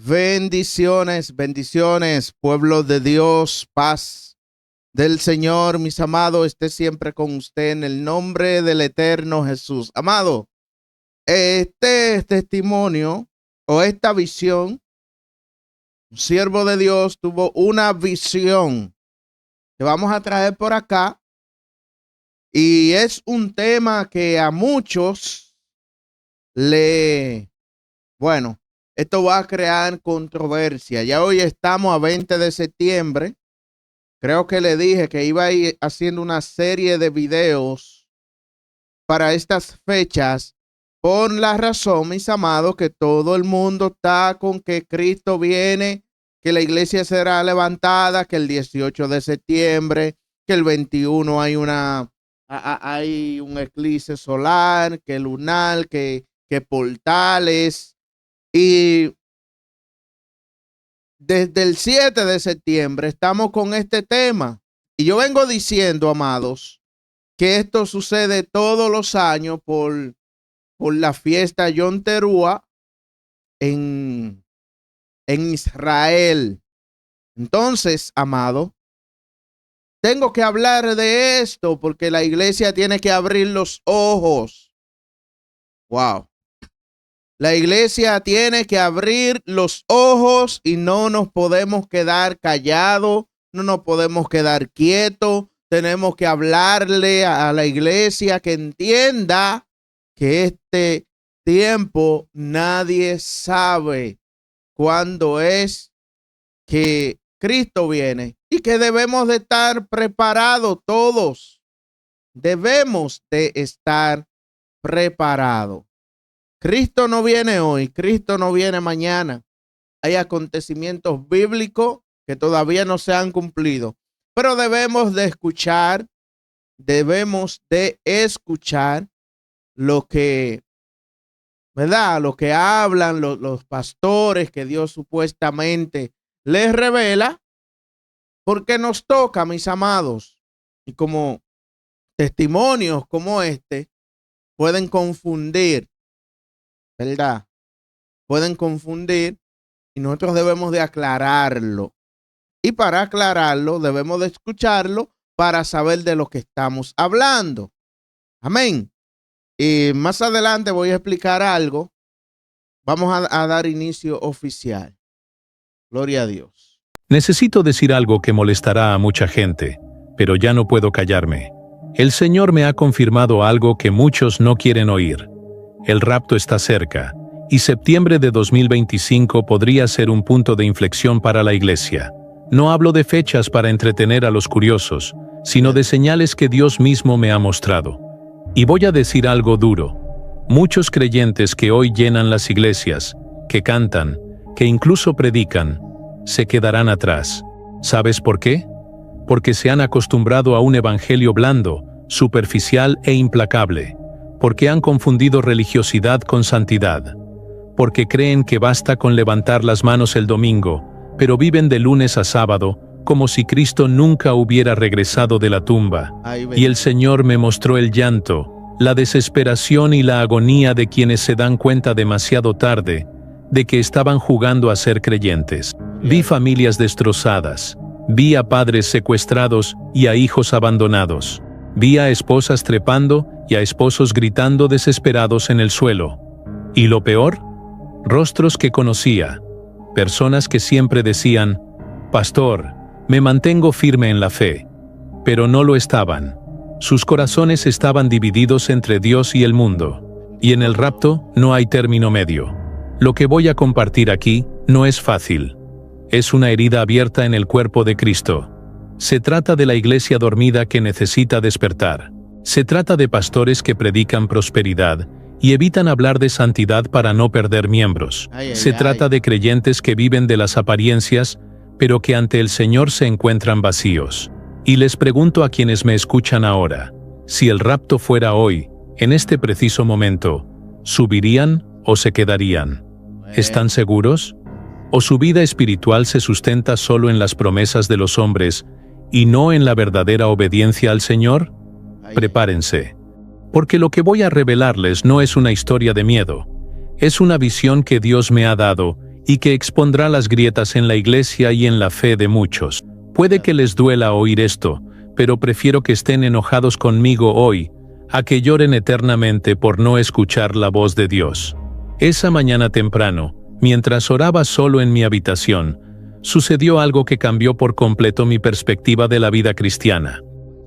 Bendiciones, bendiciones, pueblo de Dios, paz del Señor, mis amados, esté siempre con usted en el nombre del eterno Jesús. Amado, este testimonio o esta visión, un siervo de Dios tuvo una visión que vamos a traer por acá y es un tema que a muchos esto va a crear controversia. Ya hoy estamos a 20 de septiembre. Creo que le dije que iba a ir haciendo una serie de videos para estas fechas por la razón, mis amados, que todo el mundo está con que Cristo viene, que la iglesia será levantada, que el 18 de septiembre, que el 21 hay un eclipse solar, que lunar, que portales. Y desde el 7 de septiembre estamos con este tema. Y yo vengo diciendo, amados, que esto sucede todos los años por la fiesta Yom Teruah en Israel. Entonces, amado, tengo que hablar de esto porque la iglesia tiene que abrir los ojos. Wow. La iglesia tiene que abrir los ojos y no nos podemos quedar callados, no nos podemos quedar quietos. Tenemos que hablarle a la iglesia que entienda que este tiempo nadie sabe cuándo es que Cristo viene y que debemos de estar preparados todos. Debemos de estar preparados. Cristo no viene hoy, Cristo no viene mañana. Hay acontecimientos bíblicos que todavía no se han cumplido, pero debemos de escuchar lo que, ¿verdad? Lo que hablan los pastores que Dios supuestamente les revela, porque nos toca, mis amados, y como testimonios como este pueden confundir. ¿Verdad? Pueden confundir y nosotros debemos de aclararlo. Y para aclararlo debemos de escucharlo para saber de lo que estamos hablando. Amén. Y más adelante voy a explicar algo. Vamos a dar inicio oficial. Gloria a Dios. Necesito decir algo que molestará a mucha gente, pero ya no puedo callarme. El Señor me ha confirmado algo que muchos no quieren oír. El rapto está cerca, y septiembre de 2025 podría ser un punto de inflexión para la iglesia. No hablo de fechas para entretener a los curiosos, sino de señales que Dios mismo me ha mostrado. Y voy a decir algo duro. Muchos creyentes que hoy llenan las iglesias, que cantan, que incluso predican, se quedarán atrás. ¿Sabes por qué? Porque se han acostumbrado a un evangelio blando, superficial e implacable. Porque han confundido religiosidad con santidad. Porque creen que basta con levantar las manos el domingo, pero viven de lunes a sábado, como si Cristo nunca hubiera regresado de la tumba. Y el Señor me mostró el llanto, la desesperación y la agonía de quienes se dan cuenta demasiado tarde de que estaban jugando a ser creyentes. Vi familias destrozadas, vi a padres secuestrados y a hijos abandonados. Vi a esposas trepando y a esposos gritando desesperados en el suelo. Y lo peor, rostros que conocía, personas que siempre decían, «Pastor, me mantengo firme en la fe», pero no lo estaban. Sus corazones estaban divididos entre Dios y el mundo. Y en el rapto no hay término medio. Lo que voy a compartir aquí no es fácil. Es una herida abierta en el cuerpo de Cristo. Se trata de la iglesia dormida que necesita despertar. Se trata de pastores que predican prosperidad y evitan hablar de santidad para no perder miembros. Se trata de creyentes que viven de las apariencias, pero que ante el Señor se encuentran vacíos. Y les pregunto a quienes me escuchan ahora, si el rapto fuera hoy, en este preciso momento, ¿subirían o se quedarían? ¿Están seguros? ¿O su vida espiritual se sustenta solo en las promesas de los hombres y no en la verdadera obediencia al Señor? Prepárense, porque lo que voy a revelarles no es una historia de miedo, es una visión que Dios me ha dado y que expondrá las grietas en la iglesia y en la fe de muchos. Puede que les duela oír esto, pero prefiero que estén enojados conmigo hoy, a que lloren eternamente por no escuchar la voz de Dios. Esa mañana temprano, mientras oraba solo en mi habitación, sucedió algo que cambió por completo mi perspectiva de la vida cristiana.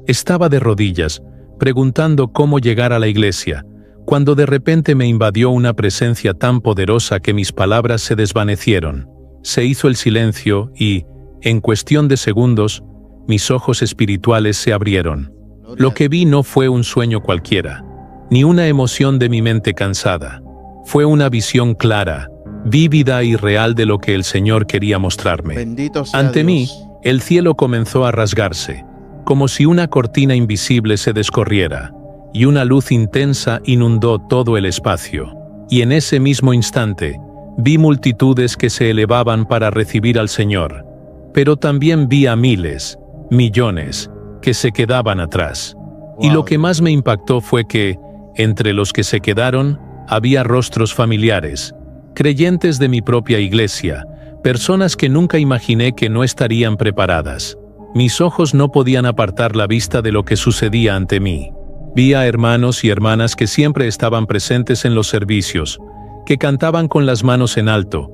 Estaba de rodillas, preguntando cómo llegar a la iglesia, cuando de repente me invadió una presencia tan poderosa que mis palabras se desvanecieron. Se hizo el silencio y, en cuestión de segundos, mis ojos espirituales se abrieron. Lo que vi no fue un sueño cualquiera, ni una emoción de mi mente cansada. Fue una visión clara, vívida y real de lo que el Señor quería mostrarme. Bendito sea Ante mí, Dios. el cielo comenzó a rasgarse, como si una cortina invisible se descorriera, y una luz intensa inundó todo el espacio. Y en ese mismo instante, vi multitudes que se elevaban para recibir al Señor, pero también vi a miles, millones, que se quedaban atrás. Y lo que más me impactó fue que, entre los que se quedaron, había rostros familiares, creyentes de mi propia iglesia, personas que nunca imaginé que no estarían preparadas. Mis ojos no podían apartar la vista de lo que sucedía ante mí. Vi a hermanos y hermanas que siempre estaban presentes en los servicios, que cantaban con las manos en alto,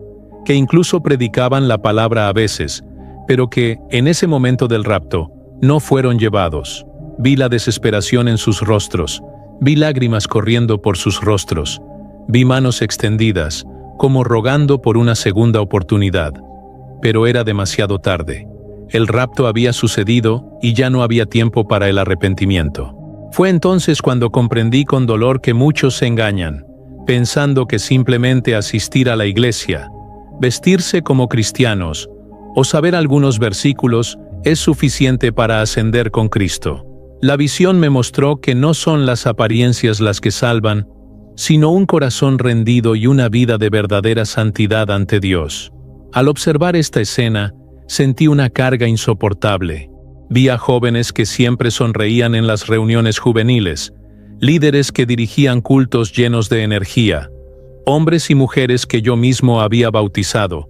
que incluso predicaban la palabra a veces, pero que, en ese momento del rapto, no fueron llevados. Vi la desesperación en sus rostros, vi lágrimas corriendo por sus rostros, vi manos extendidas, como rogando por una segunda oportunidad. Pero era demasiado tarde. El rapto había sucedido y ya no había tiempo para el arrepentimiento. Fue entonces cuando comprendí con dolor que muchos se engañan, pensando que simplemente asistir a la iglesia, vestirse como cristianos o saber algunos versículos es suficiente para ascender con Cristo. La visión me mostró que no son las apariencias las que salvan, sino un corazón rendido y una vida de verdadera santidad ante Dios. Al observar esta escena, sentí una carga insoportable. Vi a jóvenes que siempre sonreían en las reuniones juveniles, líderes que dirigían cultos llenos de energía, hombres y mujeres que yo mismo había bautizado,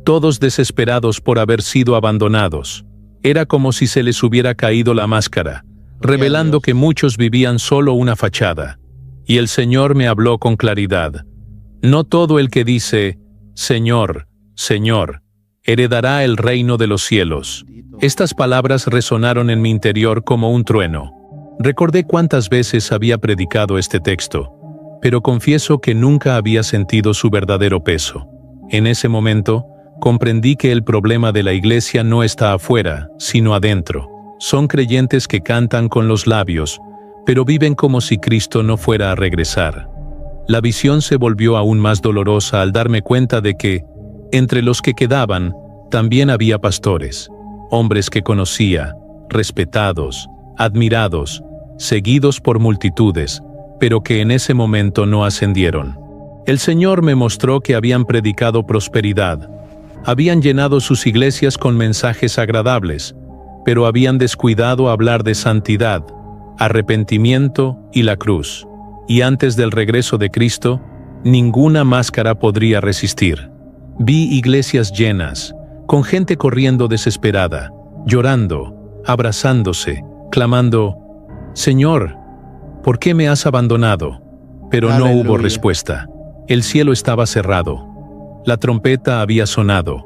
todos desesperados por haber sido abandonados. Era como si se les hubiera caído la máscara, revelando que muchos vivían solo una fachada. Y el Señor me habló con claridad. No todo el que dice, Señor, Señor, heredará el reino de los cielos. Estas palabras resonaron en mi interior como un trueno. Recordé cuántas veces había predicado este texto, pero confieso que nunca había sentido su verdadero peso. En ese momento, comprendí que el problema de la iglesia no está afuera, sino adentro. Son creyentes que cantan con los labios, pero viven como si Cristo no fuera a regresar. La visión se volvió aún más dolorosa al darme cuenta de que, entre los que quedaban, también había pastores, hombres que conocía, respetados, admirados, seguidos por multitudes, pero que en ese momento no ascendieron. El Señor me mostró que habían predicado prosperidad, habían llenado sus iglesias con mensajes agradables, pero habían descuidado hablar de santidad, arrepentimiento y la cruz. Y antes del regreso de Cristo, ninguna máscara podría resistir. Vi iglesias llenas, con gente corriendo desesperada, llorando, abrazándose, clamando, Señor, ¿por qué me has abandonado? Pero no hubo respuesta. El cielo estaba cerrado. La trompeta había sonado,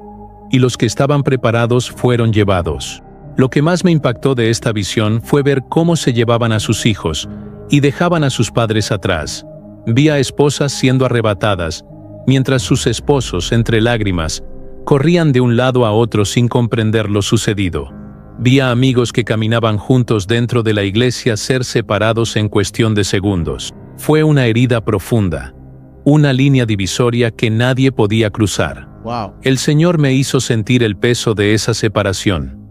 y los que estaban preparados fueron llevados. Lo que más me impactó de esta visión fue ver cómo se llevaban a sus hijos y dejaban a sus padres atrás. Vi a esposas siendo arrebatadas, mientras sus esposos, entre lágrimas, corrían de un lado a otro sin comprender lo sucedido. Vi a amigos que caminaban juntos dentro de la iglesia ser separados en cuestión de segundos. Fue una herida profunda, una línea divisoria que nadie podía cruzar. El Señor me hizo sentir el peso de esa separación.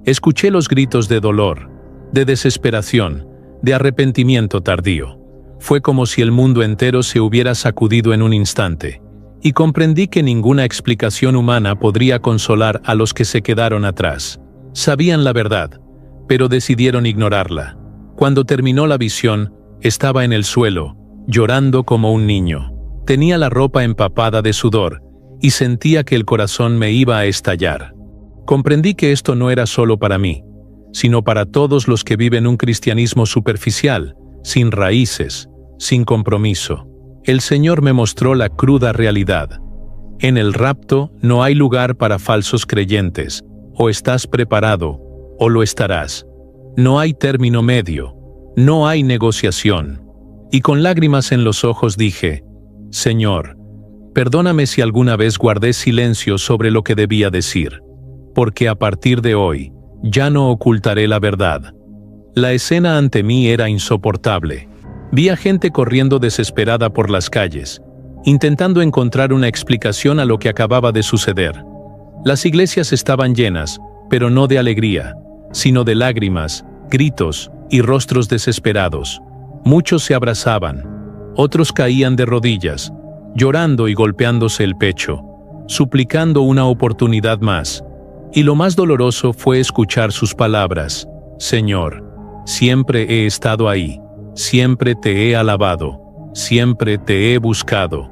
Escuché los gritos de dolor, de desesperación, de arrepentimiento tardío. Fue como si el mundo entero se hubiera sacudido en un instante, y comprendí que ninguna explicación humana podría consolar a los que se quedaron atrás. Sabían la verdad, pero decidieron ignorarla. Cuando terminó la visión, estaba en el suelo, llorando como un niño. Tenía la ropa empapada de sudor, y sentía que el corazón me iba a estallar. Comprendí que esto no era solo para mí, sino para todos los que viven un cristianismo superficial, sin raíces, sin compromiso. El Señor me mostró la cruda realidad. En el rapto no hay lugar para falsos creyentes. O estás preparado, o lo estarás. No hay término medio. No hay negociación. Y con lágrimas en los ojos dije: Señor, perdóname si alguna vez guardé silencio sobre lo que debía decir, porque a partir de hoy, ya no ocultaré la verdad. La escena ante mí era insoportable. Vi a gente corriendo desesperada por las calles, intentando encontrar una explicación a lo que acababa de suceder. Las iglesias estaban llenas, pero no de alegría, sino de lágrimas, gritos y rostros desesperados. Muchos se abrazaban, otros caían de rodillas, llorando y golpeándose el pecho, suplicando una oportunidad más. Y lo más doloroso fue escuchar sus palabras: Señor, siempre he estado ahí, siempre te he alabado, siempre te he buscado.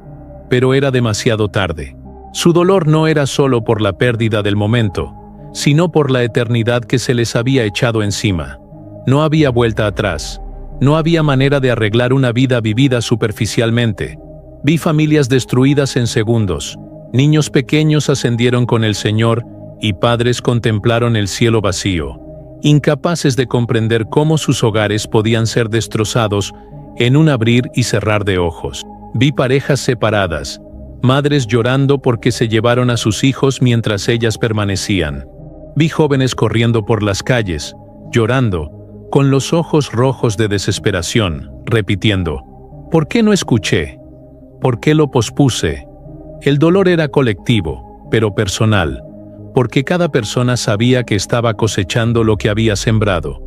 Pero era demasiado tarde. Su dolor no era solo por la pérdida del momento, sino por la eternidad que se les había echado encima. No había vuelta atrás. No había manera de arreglar una vida vivida superficialmente. Vi familias destruidas en segundos. Niños pequeños ascendieron con el Señor y padres contemplaron el cielo vacío, incapaces de comprender cómo sus hogares podían ser destrozados en un abrir y cerrar de ojos. Vi parejas separadas, madres llorando porque se llevaron a sus hijos mientras ellas permanecían. Vi jóvenes corriendo por las calles, llorando, con los ojos rojos de desesperación, repitiendo: ¿por qué no escuché? ¿Por qué lo pospuse? El dolor era colectivo, pero personal, porque cada persona sabía que estaba cosechando lo que había sembrado.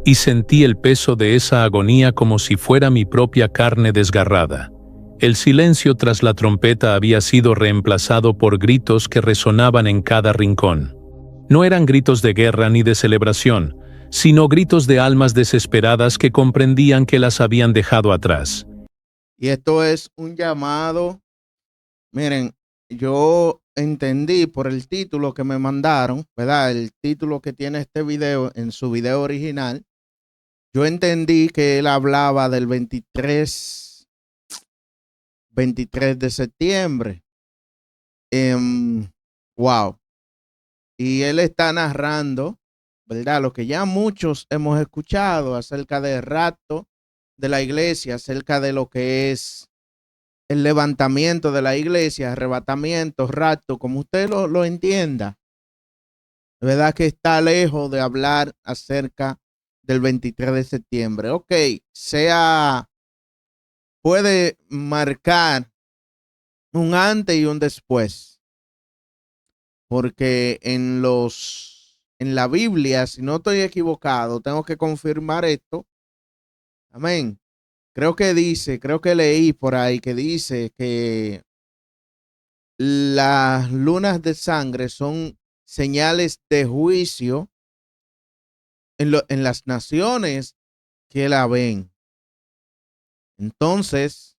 Y sentí el peso de esa agonía como si fuera mi propia carne desgarrada. El silencio tras la trompeta había sido reemplazado por gritos que resonaban en cada rincón. No eran gritos de guerra ni de celebración, sino gritos de almas desesperadas que comprendían que las habían dejado atrás. Y esto es un llamado. Miren, yo entendí por el título que me mandaron, ¿verdad? El título que tiene este video en su video original. Yo entendí que él hablaba del 23 de septiembre. Wow. Y él está narrando, ¿verdad? Lo que ya muchos hemos escuchado acerca del rapto de la iglesia, acerca de lo que es el levantamiento de la iglesia, arrebatamiento, rapto, como usted lo entienda. De verdad que está lejos de hablar acerca del 23 de septiembre. Ok, puede marcar un antes y un después, porque en la Biblia, si no estoy equivocado, tengo que confirmar esto. Amén. Creo que leí por ahí que dice que las lunas de sangre son señales de juicio en las naciones que la ven. Entonces,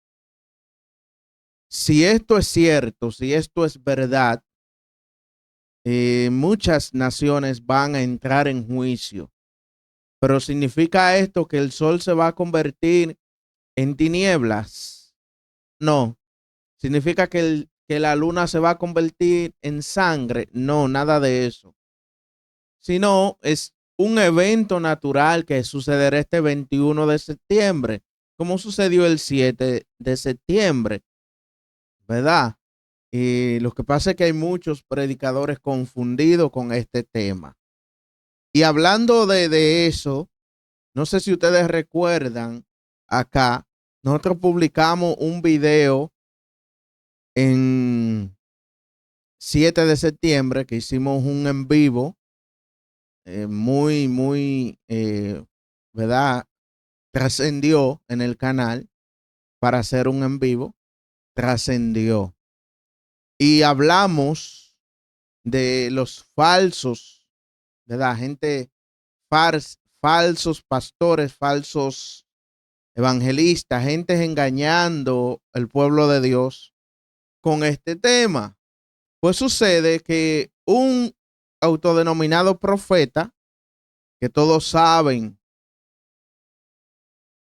si esto es cierto, si esto es verdad, muchas naciones van a entrar en juicio. Pero ¿significa esto que el sol se va a convertir en tinieblas? No. ¿Significa que la luna se va a convertir en sangre? No, nada de eso. Sino es un evento natural que sucederá este 21 de septiembre, como sucedió el 7 de septiembre, ¿verdad? Y lo que pasa es que hay muchos predicadores confundidos con este tema. Y hablando de eso, no sé si ustedes recuerdan, acá nosotros publicamos un video en 7 de septiembre que hicimos un en vivo ¿verdad? Trascendió en el canal para hacer un en vivo, trascendió. Y hablamos de los falsos, ¿verdad? Falsos pastores, falsos evangelistas, gente engañando al pueblo de Dios con este tema. Pues sucede que un autodenominado profeta, que todos saben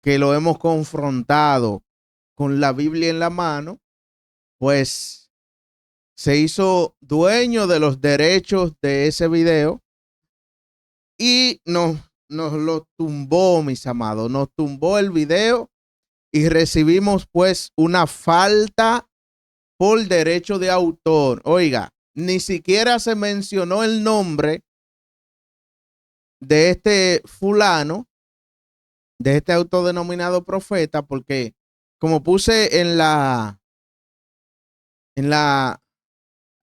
que lo hemos confrontado con la Biblia en la mano, pues se hizo dueño de los derechos de ese video y nos lo tumbó, mis amados, nos tumbó el video y recibimos pues una falta por derecho de autor. Oiga, ni siquiera se mencionó el nombre de este fulano, de este autodenominado profeta, porque como puse en la, en la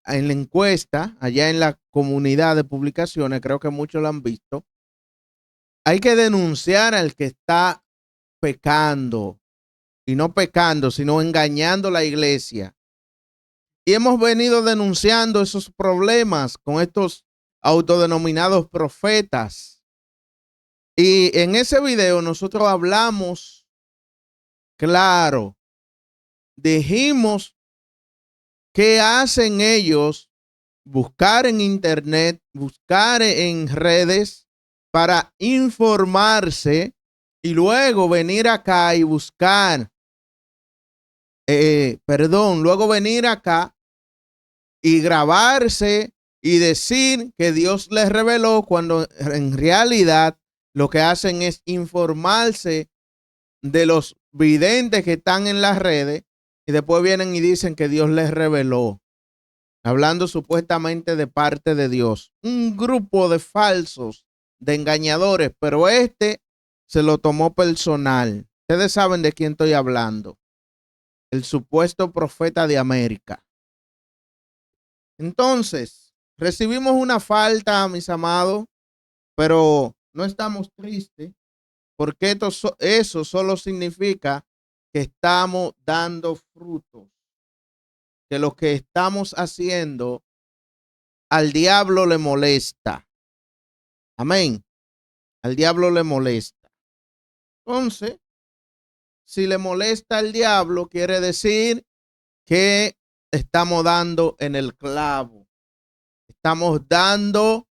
encuesta, allá en la comunidad de publicaciones, creo que muchos lo han visto, hay que denunciar al que está pecando, y no pecando, sino engañando a la iglesia. Y hemos venido denunciando esos problemas con estos autodenominados profetas. Y en ese video nosotros hablamos, claro, dijimos qué hacen ellos, buscar en internet, buscar en redes para informarse y luego venir acá y buscar, luego venir acá y grabarse y decir que Dios les reveló cuando en realidad lo que hacen es informarse de los videntes que están en las redes y después vienen y dicen que Dios les reveló, hablando supuestamente de parte de Dios. Un grupo de falsos, de engañadores, pero este se lo tomó personal. Ustedes saben de quién estoy hablando. El supuesto profeta de América. Entonces, recibimos una falta, mis amados, pero no estamos tristes porque eso solo significa que estamos dando frutos, que lo que estamos haciendo al diablo le molesta. Amén. Al diablo le molesta. Entonces, si le molesta al diablo, quiere decir que estamos dando en el clavo. Estamos dando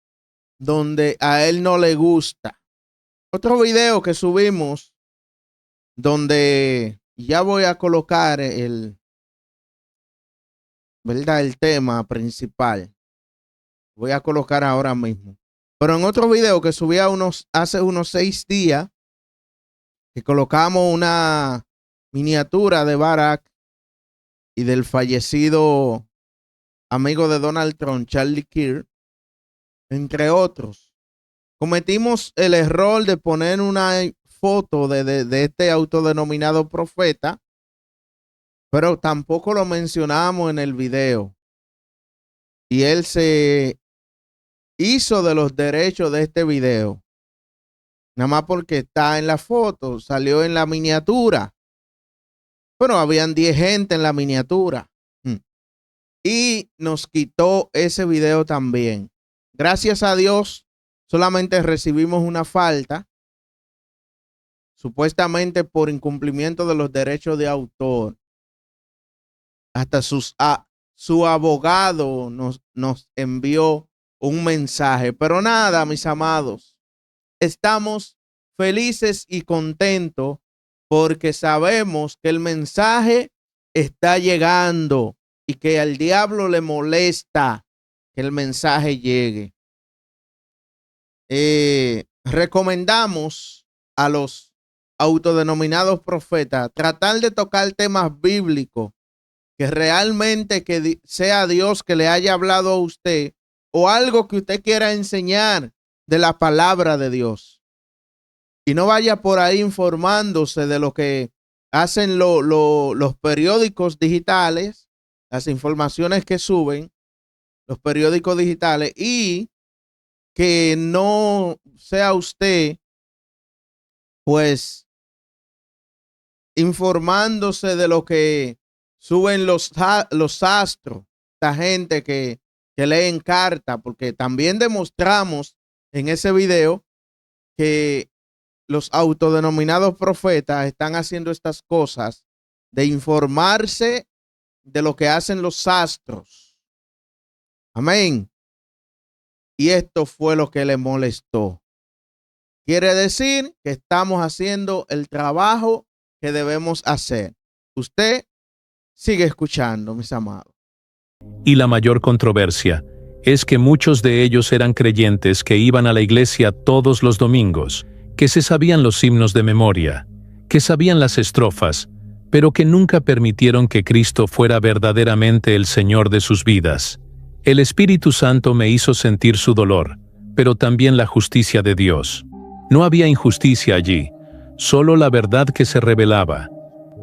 donde a él no le gusta. Otro video que subimos donde ya voy a colocar ¿verdad? El tema principal. Voy a colocar ahora mismo. Pero en otro video que subí hace unos 6 días, que colocamos una miniatura de Barack y del fallecido amigo de Donald Trump, Charlie Kirk, entre otros. Cometimos el error de poner una foto de este autodenominado profeta, pero tampoco lo mencionamos en el video. Y él se hizo de los derechos de este video. Nada más porque está en la foto, salió en la miniatura. Pero habían 10 gente en la miniatura. Y nos quitó ese video también. Gracias a Dios, solamente recibimos una falta, supuestamente por incumplimiento de los derechos de autor. Hasta su abogado nos envió un mensaje. Pero nada, mis amados, estamos felices y contentos porque sabemos que el mensaje está llegando y que al diablo le molesta que el mensaje llegue. Recomendamos a los autodenominados profetas tratar de tocar temas bíblicos que realmente sea Dios que le haya hablado a usted o algo que usted quiera enseñar de la palabra de Dios. Y no vaya por ahí informándose de lo que hacen los periódicos digitales, las informaciones que suben los periódicos digitales, y que no sea usted pues informándose de lo que suben los astros, esta gente que leen carta, porque también demostramos en ese video que los autodenominados profetas están haciendo estas cosas de informarse de lo que hacen los astros. Amén. Y esto fue lo que le molestó. Quiere decir que estamos haciendo el trabajo que debemos hacer. Usted sigue escuchando, mis amados. Y la mayor controversia es que muchos de ellos eran creyentes que iban a la iglesia todos los domingos, que se sabían los himnos de memoria, que sabían las estrofas, pero que nunca permitieron que Cristo fuera verdaderamente el Señor de sus vidas. El Espíritu Santo me hizo sentir su dolor, pero también la justicia de Dios. No había injusticia allí, solo la verdad que se revelaba.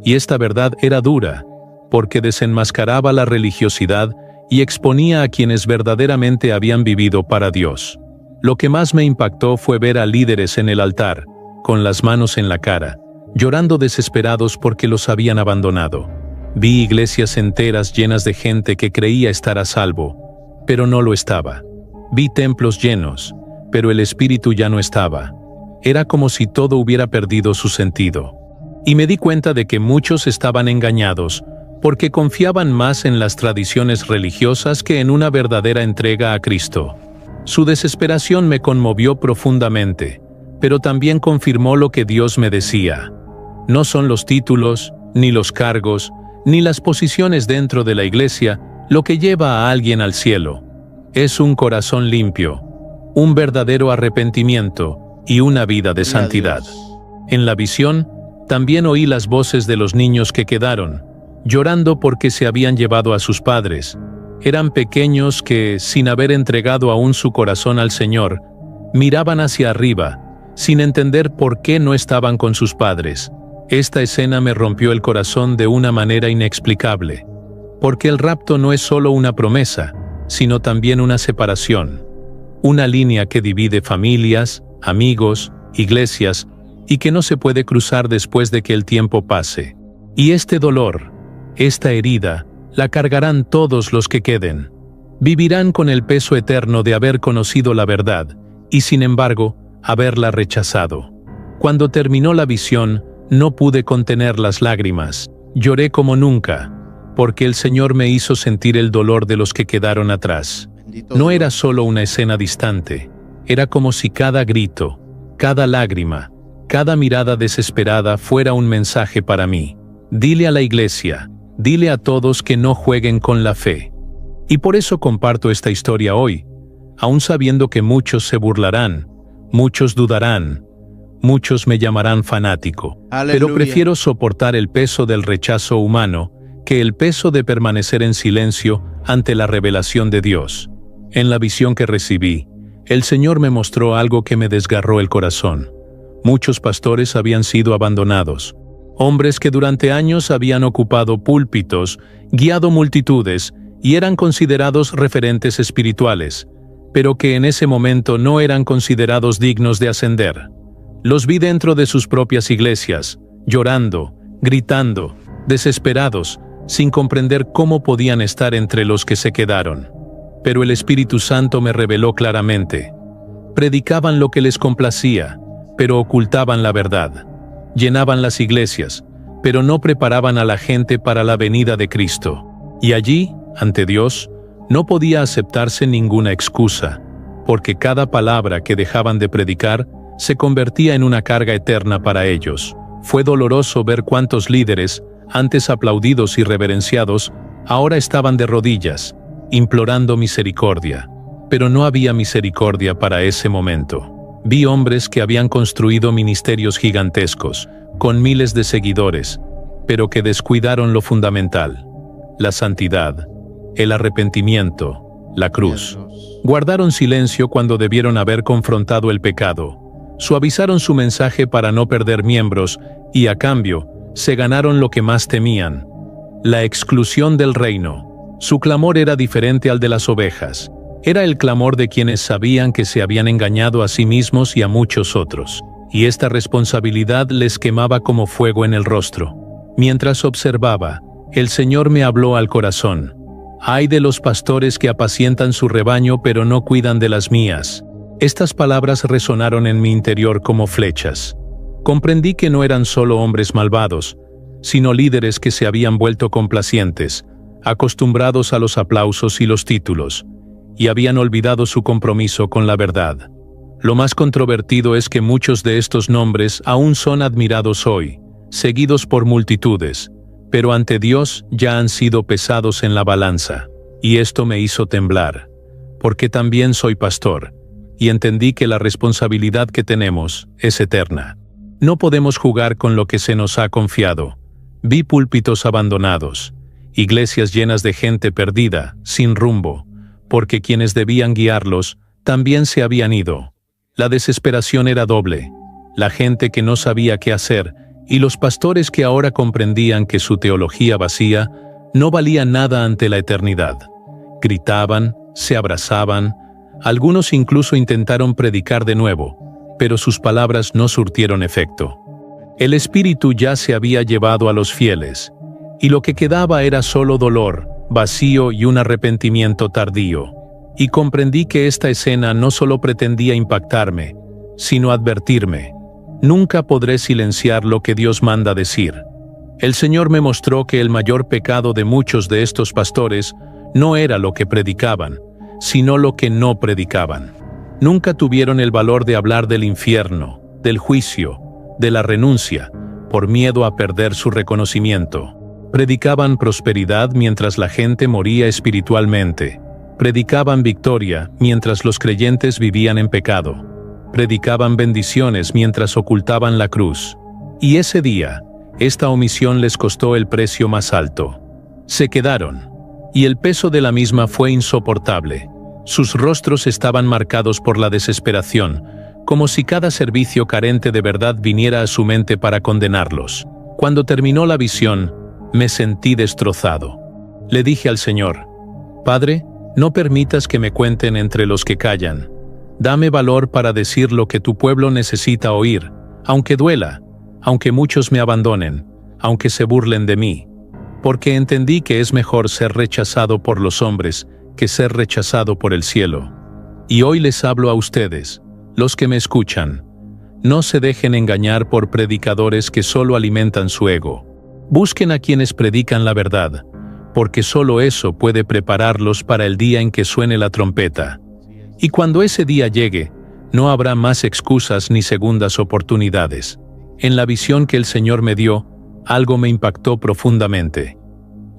Y esta verdad era dura, porque desenmascaraba la religiosidad y exponía a quienes verdaderamente habían vivido para Dios. Lo que más me impactó fue ver a líderes en el altar, con las manos en la cara, llorando desesperados porque los habían abandonado. Vi iglesias enteras llenas de gente que creía estar a salvo, pero no lo estaba. Vi templos llenos, pero el espíritu ya no estaba. Era como si todo hubiera perdido su sentido. Y me di cuenta de que muchos estaban engañados, porque confiaban más en las tradiciones religiosas que en una verdadera entrega a Cristo. Su desesperación me conmovió profundamente, pero también confirmó lo que Dios me decía. No son los títulos, ni los cargos, ni las posiciones dentro de la iglesia lo que lleva a alguien al cielo. Es un corazón limpio, un verdadero arrepentimiento y una vida de santidad. En la visión, también oí las voces de los niños que quedaron, llorando porque se habían llevado a sus padres. Eran pequeños que, sin haber entregado aún su corazón al Señor, miraban hacia arriba, sin entender por qué no estaban con sus padres. Esta escena me rompió el corazón de una manera inexplicable, porque el rapto no es solo una promesa, sino también una separación, una línea que divide familias, amigos, iglesias, y que no se puede cruzar después de que el tiempo pase. Y este dolor, esta herida, la cargarán todos los que queden. Vivirán con el peso eterno de haber conocido la verdad, y sin embargo, haberla rechazado. Cuando terminó la visión, no pude contener las lágrimas. Lloré como nunca, porque el Señor me hizo sentir el dolor de los que quedaron atrás. No era solo una escena distante, era como si cada grito, cada lágrima, cada mirada desesperada fuera un mensaje para mí. Dile a la iglesia, dile a todos que no jueguen con la fe. Y por eso comparto esta historia hoy, aun sabiendo que muchos se burlarán, muchos dudarán, muchos me llamarán fanático. Aleluya. Pero prefiero soportar el peso del rechazo humano que el peso de permanecer en silencio ante la revelación de Dios. En la visión que recibí, el Señor me mostró algo que me desgarró el corazón. Muchos pastores habían sido abandonados, hombres que durante años habían ocupado púlpitos, guiado multitudes y eran considerados referentes espirituales, pero que en ese momento no eran considerados dignos de ascender. Los vi dentro de sus propias iglesias, llorando, gritando, desesperados, sin comprender cómo podían estar entre los que se quedaron. Pero el Espíritu Santo me reveló claramente. Predicaban lo que les complacía, pero ocultaban la verdad. Llenaban las iglesias, pero no preparaban a la gente para la venida de Cristo. Y allí, ante Dios, no podía aceptarse ninguna excusa, porque cada palabra que dejaban de predicar se convertía en una carga eterna para ellos. Fue doloroso ver cuántos líderes, antes aplaudidos y reverenciados, ahora estaban de rodillas, implorando misericordia. Pero no había misericordia para ese momento. Vi hombres que habían construido ministerios gigantescos, con miles de seguidores, pero que descuidaron lo fundamental: la santidad, el arrepentimiento, la cruz. Guardaron silencio cuando debieron haber confrontado el pecado. Suavizaron su mensaje para no perder miembros y, a cambio, se ganaron lo que más temían: la exclusión del reino. Su clamor era diferente al de las ovejas. Era el clamor de quienes sabían que se habían engañado a sí mismos y a muchos otros, y esta responsabilidad les quemaba como fuego en el rostro. Mientras observaba, el Señor me habló al corazón. Ay de los pastores que apacientan su rebaño pero no cuidan de las mías. Estas palabras resonaron en mi interior como flechas. Comprendí que no eran solo hombres malvados, sino líderes que se habían vuelto complacientes, acostumbrados a los aplausos y los títulos. y habían olvidado su compromiso con la verdad. Lo más controvertido es que muchos de estos nombres aún son admirados hoy, seguidos por multitudes, pero ante Dios ya han sido pesados en la balanza. Y esto me hizo temblar, porque también soy pastor, y entendí que la responsabilidad que tenemos es eterna. No podemos jugar con lo que se nos ha confiado. Vi púlpitos abandonados, iglesias llenas de gente perdida, sin rumbo, porque quienes debían guiarlos también se habían ido. La desesperación era doble, la gente que no sabía qué hacer y los pastores que ahora comprendían que su teología vacía no valía nada ante la eternidad. Gritaban, se abrazaban, algunos incluso intentaron predicar de nuevo, pero sus palabras no surtieron efecto. El Espíritu ya se había llevado a los fieles, y lo que quedaba era solo dolor, vacío y un arrepentimiento tardío. Y comprendí que esta escena no solo pretendía impactarme, sino advertirme. Nunca podré silenciar lo que Dios manda decir. El Señor me mostró que el mayor pecado de muchos de estos pastores no era lo que predicaban, sino lo que no predicaban. Nunca tuvieron el valor de hablar del infierno, del juicio, de la renuncia, por miedo a perder su reconocimiento. Predicaban prosperidad mientras la gente moría espiritualmente. Predicaban victoria mientras los creyentes vivían en pecado. Predicaban bendiciones mientras ocultaban la cruz. Y ese día, esta omisión les costó el precio más alto. Se quedaron, y el peso de la misma fue insoportable. Sus rostros estaban marcados por la desesperación, como si cada servicio carente de verdad viniera a su mente para condenarlos. Cuando terminó la visión, me sentí destrozado. Le dije al Señor: Padre, no permitas que me cuenten entre los que callan. Dame valor para decir lo que tu pueblo necesita oír, aunque duela, aunque muchos me abandonen, aunque se burlen de mí. Porque entendí que es mejor ser rechazado por los hombres que ser rechazado por el cielo. Y hoy les hablo a ustedes, los que me escuchan. No se dejen engañar por predicadores que solo alimentan su ego. Busquen a quienes predican la verdad, porque solo eso puede prepararlos para el día en que suene la trompeta. Y cuando ese día llegue, no habrá más excusas ni segundas oportunidades. En la visión que el Señor me dio, algo me impactó profundamente.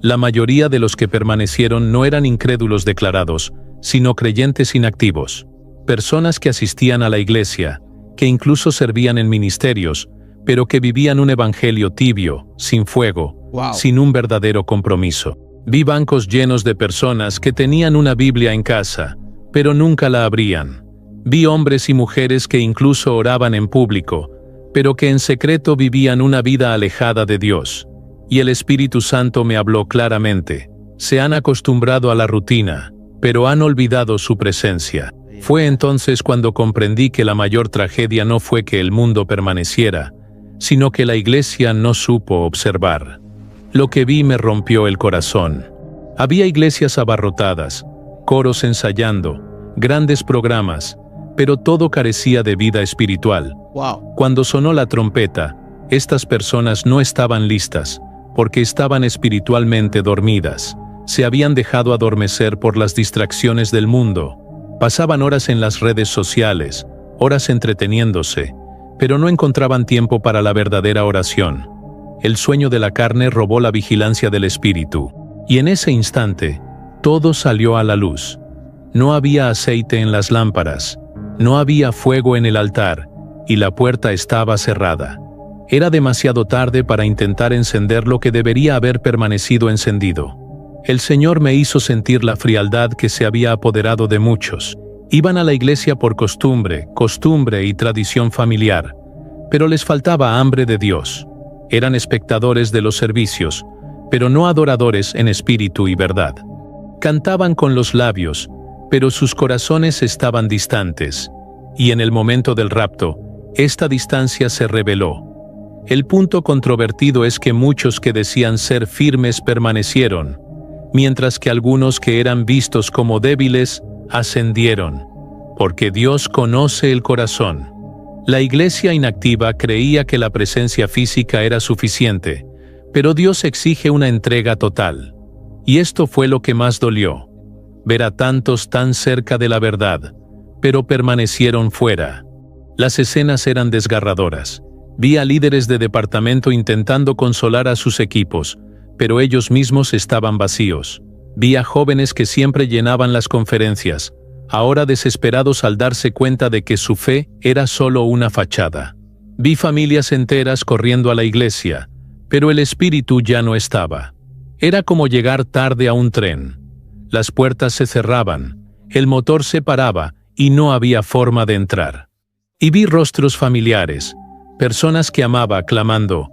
La mayoría de los que permanecieron no eran incrédulos declarados, sino creyentes inactivos. Personas que asistían a la iglesia, que incluso servían en ministerios, pero que vivían un evangelio tibio, sin fuego, sin un verdadero compromiso. Vi bancos llenos de personas que tenían una Biblia en casa, pero nunca la abrían. Vi hombres y mujeres que incluso oraban en público, pero que en secreto vivían una vida alejada de Dios. Y el Espíritu Santo me habló claramente: se han acostumbrado a la rutina, pero han olvidado su presencia. Fue entonces cuando comprendí que la mayor tragedia no fue que el mundo permaneciera, sino que la iglesia no supo observar. Lo que vi me rompió el corazón. Había iglesias abarrotadas, coros ensayando, grandes programas, pero todo carecía de vida espiritual. Cuando sonó la trompeta, estas personas no estaban listas, porque estaban espiritualmente dormidas. Se habían dejado adormecer por las distracciones del mundo. Pasaban horas en las redes sociales, horas entreteniéndose, pero no encontraban tiempo para la verdadera oración. El sueño de la carne robó la vigilancia del espíritu, y en ese instante, todo salió a la luz. No había aceite en las lámparas, no había fuego en el altar, y la puerta estaba cerrada. Era demasiado tarde para intentar encender lo que debería haber permanecido encendido. El Señor me hizo sentir la frialdad que se había apoderado de muchos. Iban a la iglesia por costumbre y tradición familiar, pero les faltaba hambre de Dios. Eran espectadores de los servicios, pero no adoradores en espíritu y verdad. Cantaban con los labios, pero sus corazones estaban distantes. Y en el momento del rapto, esta distancia se reveló. El punto controvertido es que muchos que decían ser firmes permanecieron, mientras que algunos que eran vistos como débiles ascendieron, porque Dios conoce el corazón. La iglesia inactiva creía que la presencia física era suficiente, pero Dios exige una entrega total. Y esto fue lo que más dolió. ver a tantos tan cerca de la verdad, pero permanecieron fuera. Las escenas eran desgarradoras. Vi a líderes de departamento intentando consolar a sus equipos, pero ellos mismos estaban vacíos. Vi a jóvenes que siempre llenaban las conferencias, ahora desesperados al darse cuenta de que su fe era solo una fachada. Vi familias enteras corriendo a la iglesia, pero el espíritu ya no estaba. Era como llegar tarde a un tren. Las puertas se cerraban, el motor se paraba y no había forma de entrar. Y vi rostros familiares, personas que amaba clamando,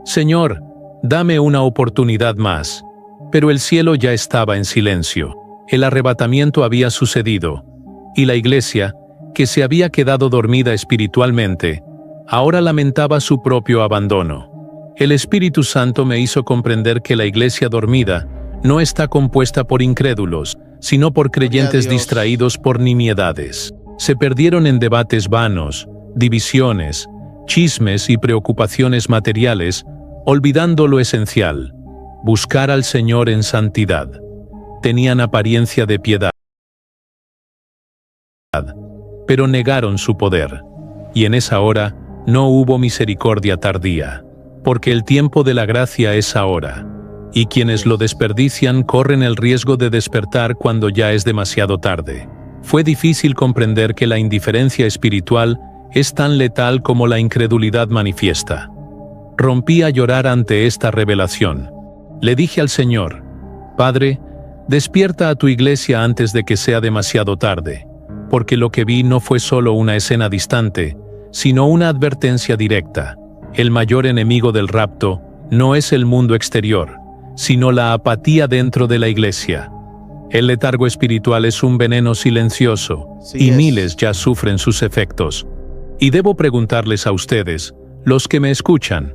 «Señor, dame una oportunidad más». Pero el cielo ya estaba en silencio. El arrebatamiento había sucedido, y la iglesia, que se había quedado dormida espiritualmente, ahora lamentaba su propio abandono. El Espíritu Santo me hizo comprender que la iglesia dormida no está compuesta por incrédulos, sino por creyentes distraídos por nimiedades. Se perdieron en debates vanos, divisiones, chismes y preocupaciones materiales, olvidando lo esencial: buscar al Señor en santidad. Tenían apariencia de piedad, pero negaron su poder. Y en esa hora no hubo misericordia tardía, porque el tiempo de la gracia es ahora, y quienes lo desperdician corren el riesgo de despertar cuando ya es demasiado tarde. Fue difícil comprender que la indiferencia espiritual es tan letal como la incredulidad manifiesta. Rompí a llorar ante esta revelación. Le dije al Señor: Padre, despierta a tu iglesia antes de que sea demasiado tarde, porque lo que vi no fue solo una escena distante, sino una advertencia directa. El mayor enemigo del rapto no es el mundo exterior, sino la apatía dentro de la iglesia. El letargo espiritual es un veneno silencioso, y miles ya sufren sus efectos. Y debo preguntarles a ustedes, los que me escuchan,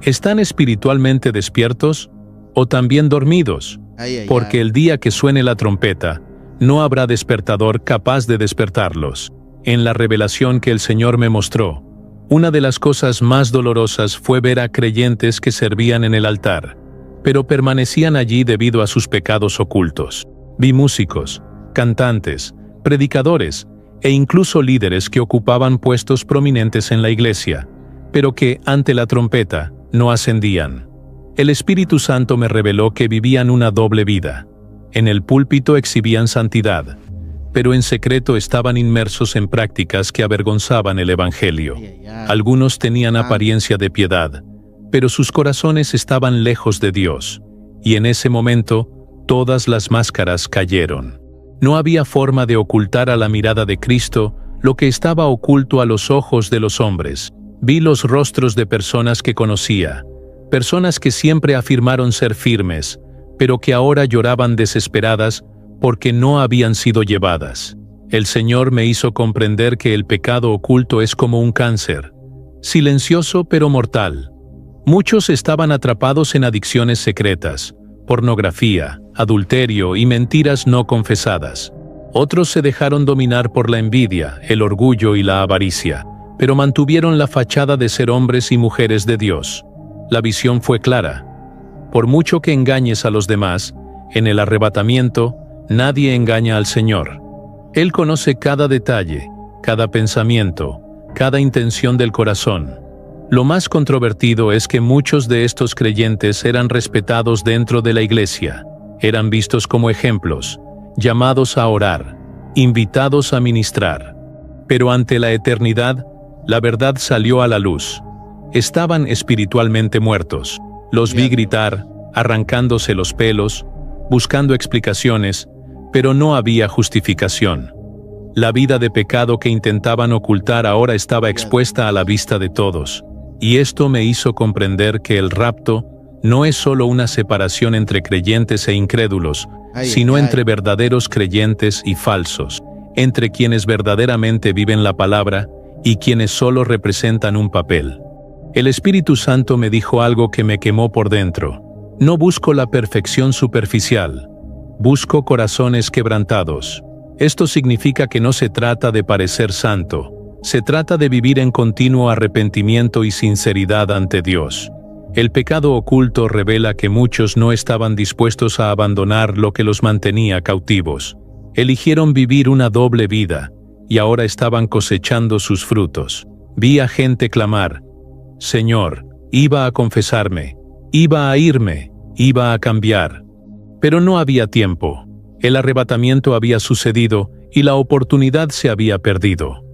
¿están espiritualmente despiertos o también dormidos? Porque el día que suene la trompeta, no habrá despertador capaz de despertarlos. En la revelación que el Señor me mostró, una de las cosas más dolorosas fue ver a creyentes que servían en el altar, pero permanecían allí debido a sus pecados ocultos. Vi músicos, cantantes, predicadores e incluso líderes que ocupaban puestos prominentes en la iglesia, pero que, ante la trompeta, no ascendían. El Espíritu Santo me reveló que vivían una doble vida. En el púlpito exhibían santidad, pero en secreto estaban inmersos en prácticas que avergonzaban el Evangelio. Algunos tenían apariencia de piedad, pero sus corazones estaban lejos de Dios, y en ese momento, todas las máscaras cayeron. No había forma de ocultar a la mirada de Cristo lo que estaba oculto a los ojos de los hombres. Vi los rostros de personas que conocía, personas que siempre afirmaron ser firmes, pero que ahora lloraban desesperadas porque no habían sido llevadas. El Señor me hizo comprender que el pecado oculto es como un cáncer, silencioso pero mortal. Muchos estaban atrapados en adicciones secretas, pornografía, adulterio y mentiras no confesadas. Otros se dejaron dominar por la envidia, el orgullo y la avaricia, pero mantuvieron la fachada de ser hombres y mujeres de Dios. La visión fue clara. Por mucho que engañes a los demás, en el arrebatamiento, nadie engaña al Señor. Él conoce cada detalle, cada pensamiento, cada intención del corazón. Lo más controvertido es que muchos de estos creyentes eran respetados dentro de la iglesia, eran vistos como ejemplos, llamados a orar, invitados a ministrar. Pero ante la eternidad, la verdad salió a la luz. Estaban espiritualmente muertos. Los vi gritar, arrancándose los pelos, buscando explicaciones, pero no había justificación. La vida de pecado que intentaban ocultar ahora estaba expuesta a la vista de todos, y esto me hizo comprender que el rapto no es solo una separación entre creyentes e incrédulos, sino entre verdaderos creyentes y falsos, entre quienes verdaderamente viven la palabra y quienes solo representan un papel. El Espíritu Santo me dijo algo que me quemó por dentro. No busco la perfección superficial, busco corazones quebrantados. Esto significa que no se trata de parecer santo, se trata de vivir en continuo arrepentimiento y sinceridad ante Dios. El pecado oculto revela que muchos no estaban dispuestos a abandonar lo que los mantenía cautivos, Eligieron vivir una doble vida, y ahora estaban cosechando sus frutos. Vi a gente clamar: Señor, iba a confesarme, iba a irme, iba a cambiar. Pero no había tiempo. El arrebatamiento había sucedido y la oportunidad se había perdido.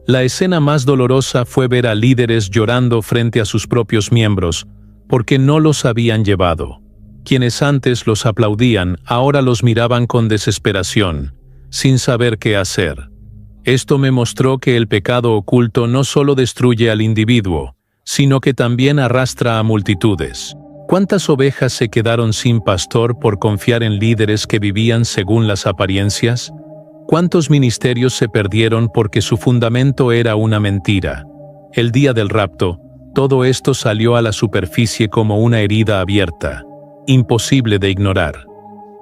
La escena más dolorosa fue ver a líderes llorando frente a sus propios miembros, porque no los habían llevado. Quienes antes los aplaudían, ahora los miraban con desesperación, sin saber qué hacer. Esto me mostró que el pecado oculto no solo destruye al individuo, sino que también arrastra a multitudes. ¿Cuántas ovejas se quedaron sin pastor por confiar en líderes que vivían según las apariencias? ¿Cuántos ministerios se perdieron porque su fundamento era una mentira? El día del rapto, todo esto salió a la superficie como una herida abierta, imposible de ignorar.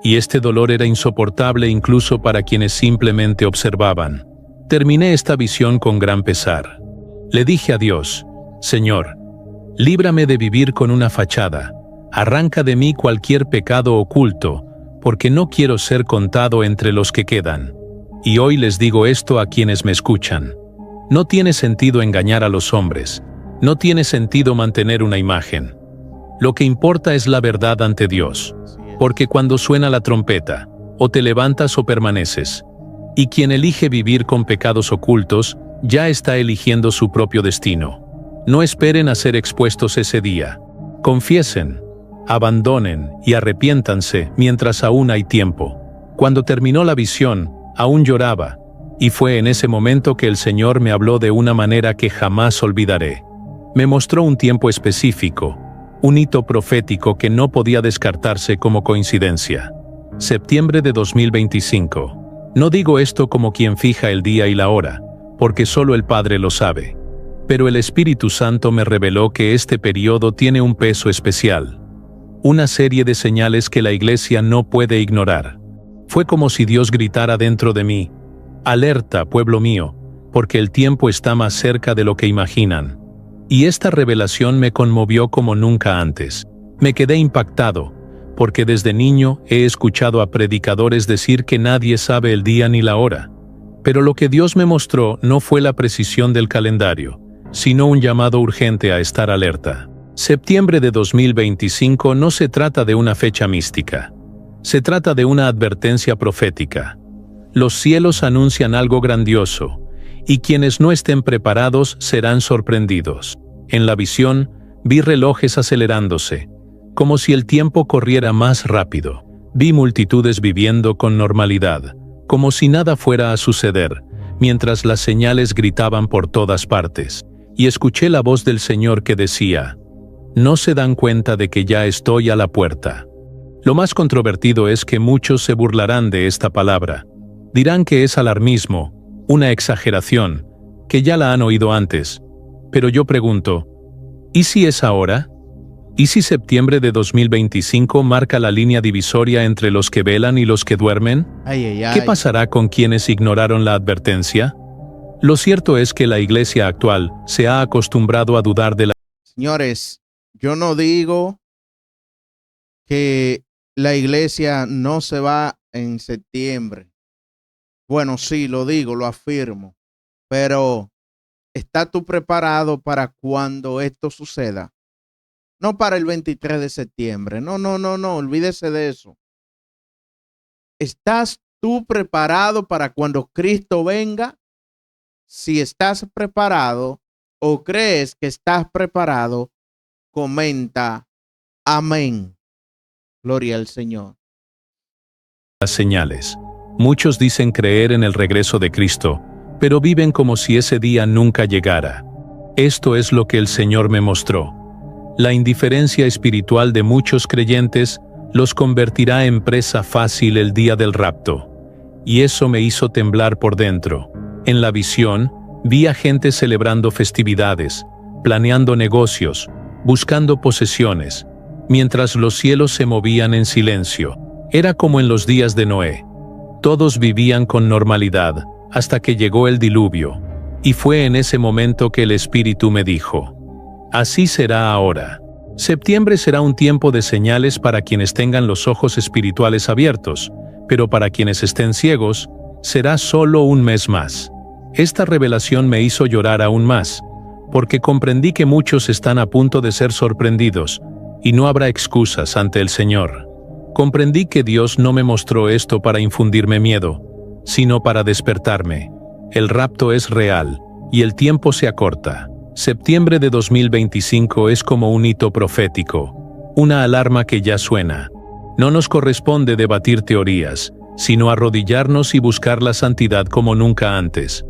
Y este dolor era insoportable incluso para quienes simplemente observaban. Terminé esta visión con gran pesar. Le dije a Dios: Señor, líbrame de vivir con una fachada. Arranca de mí cualquier pecado oculto, porque no quiero ser contado entre los que quedan. Y hoy les digo esto a quienes me escuchan. No tiene sentido engañar a los hombres. No tiene sentido mantener una imagen. Lo que importa es la verdad ante Dios. Porque cuando suena la trompeta, o te levantas o permaneces. Y quien elige vivir con pecados ocultos, ya está eligiendo su propio destino. No esperen a ser expuestos ese día. Confiesen, abandonen y arrepiéntanse mientras aún hay tiempo. Cuando terminó la visión, aún lloraba, y fue en ese momento que el Señor me habló de una manera que jamás olvidaré. Me mostró un tiempo específico, un hito profético que no podía descartarse como coincidencia. Septiembre de 2025. No digo esto como quien fija el día y la hora, porque solo el Padre lo sabe. Pero el Espíritu Santo me reveló que este periodo tiene un peso especial. Una serie de señales que la Iglesia no puede ignorar. Fue como si Dios gritara dentro de mí: alerta, pueblo mío, porque el tiempo está más cerca de lo que imaginan. Y esta revelación me conmovió como nunca antes. Me quedé impactado, porque desde niño he escuchado a predicadores decir que nadie sabe el día ni la hora. Pero lo que Dios me mostró no fue la precisión del calendario, sino un llamado urgente a estar alerta. Septiembre de 2025 no se trata de una fecha mística. Se trata de una advertencia profética. Los cielos anuncian algo grandioso, y quienes no estén preparados serán sorprendidos. En la visión, vi relojes acelerándose, como si el tiempo corriera más rápido. Vi multitudes viviendo con normalidad, como si nada fuera a suceder, mientras las señales gritaban por todas partes. Y escuché la voz del Señor que decía: no se dan cuenta de que ya estoy a la puerta. Lo más controvertido es que muchos se burlarán de esta palabra. Dirán que es alarmismo, una exageración, que ya la han oído antes. Pero yo pregunto, ¿y si es ahora? ¿Y si septiembre de 2025 marca la línea divisoria entre los que velan y los que duermen? ¿Qué pasará con quienes ignoraron la advertencia? Lo cierto es que la Iglesia actual se ha acostumbrado a dudar de la... Señores, yo no digo que la Iglesia no se va en septiembre. Bueno, sí, lo digo, lo afirmo. Pero, ¿estás tú preparado para cuando esto suceda? No para el 23 de septiembre. No, olvídese de eso. ¿Estás tú preparado para cuando Cristo venga? Si estás preparado o crees que estás preparado, comenta amén. Gloria al Señor. Las señales. Muchos dicen creer en el regreso de Cristo, pero viven como si ese día nunca llegara. Esto es lo que el Señor me mostró. La indiferencia espiritual de muchos creyentes los convertirá en presa fácil el día del rapto. Y eso me hizo temblar por dentro. En la visión, vi a gente celebrando festividades, planeando negocios, buscando posesiones, mientras los cielos se movían en silencio. Era como en los días de Noé. Todos vivían con normalidad, hasta que llegó el diluvio. Y fue en ese momento que el Espíritu me dijo: así será ahora. Septiembre será un tiempo de señales para quienes tengan los ojos espirituales abiertos, pero para quienes estén ciegos, será solo un mes más. Esta revelación me hizo llorar aún más, porque comprendí que muchos están a punto de ser sorprendidos, y no habrá excusas ante el Señor. Comprendí que Dios no me mostró esto para infundirme miedo, sino para despertarme. El rapto es real, y el tiempo se acorta. Septiembre de 2025 es como un hito profético, una alarma que ya suena. No nos corresponde debatir teorías, sino arrodillarnos y buscar la santidad como nunca antes.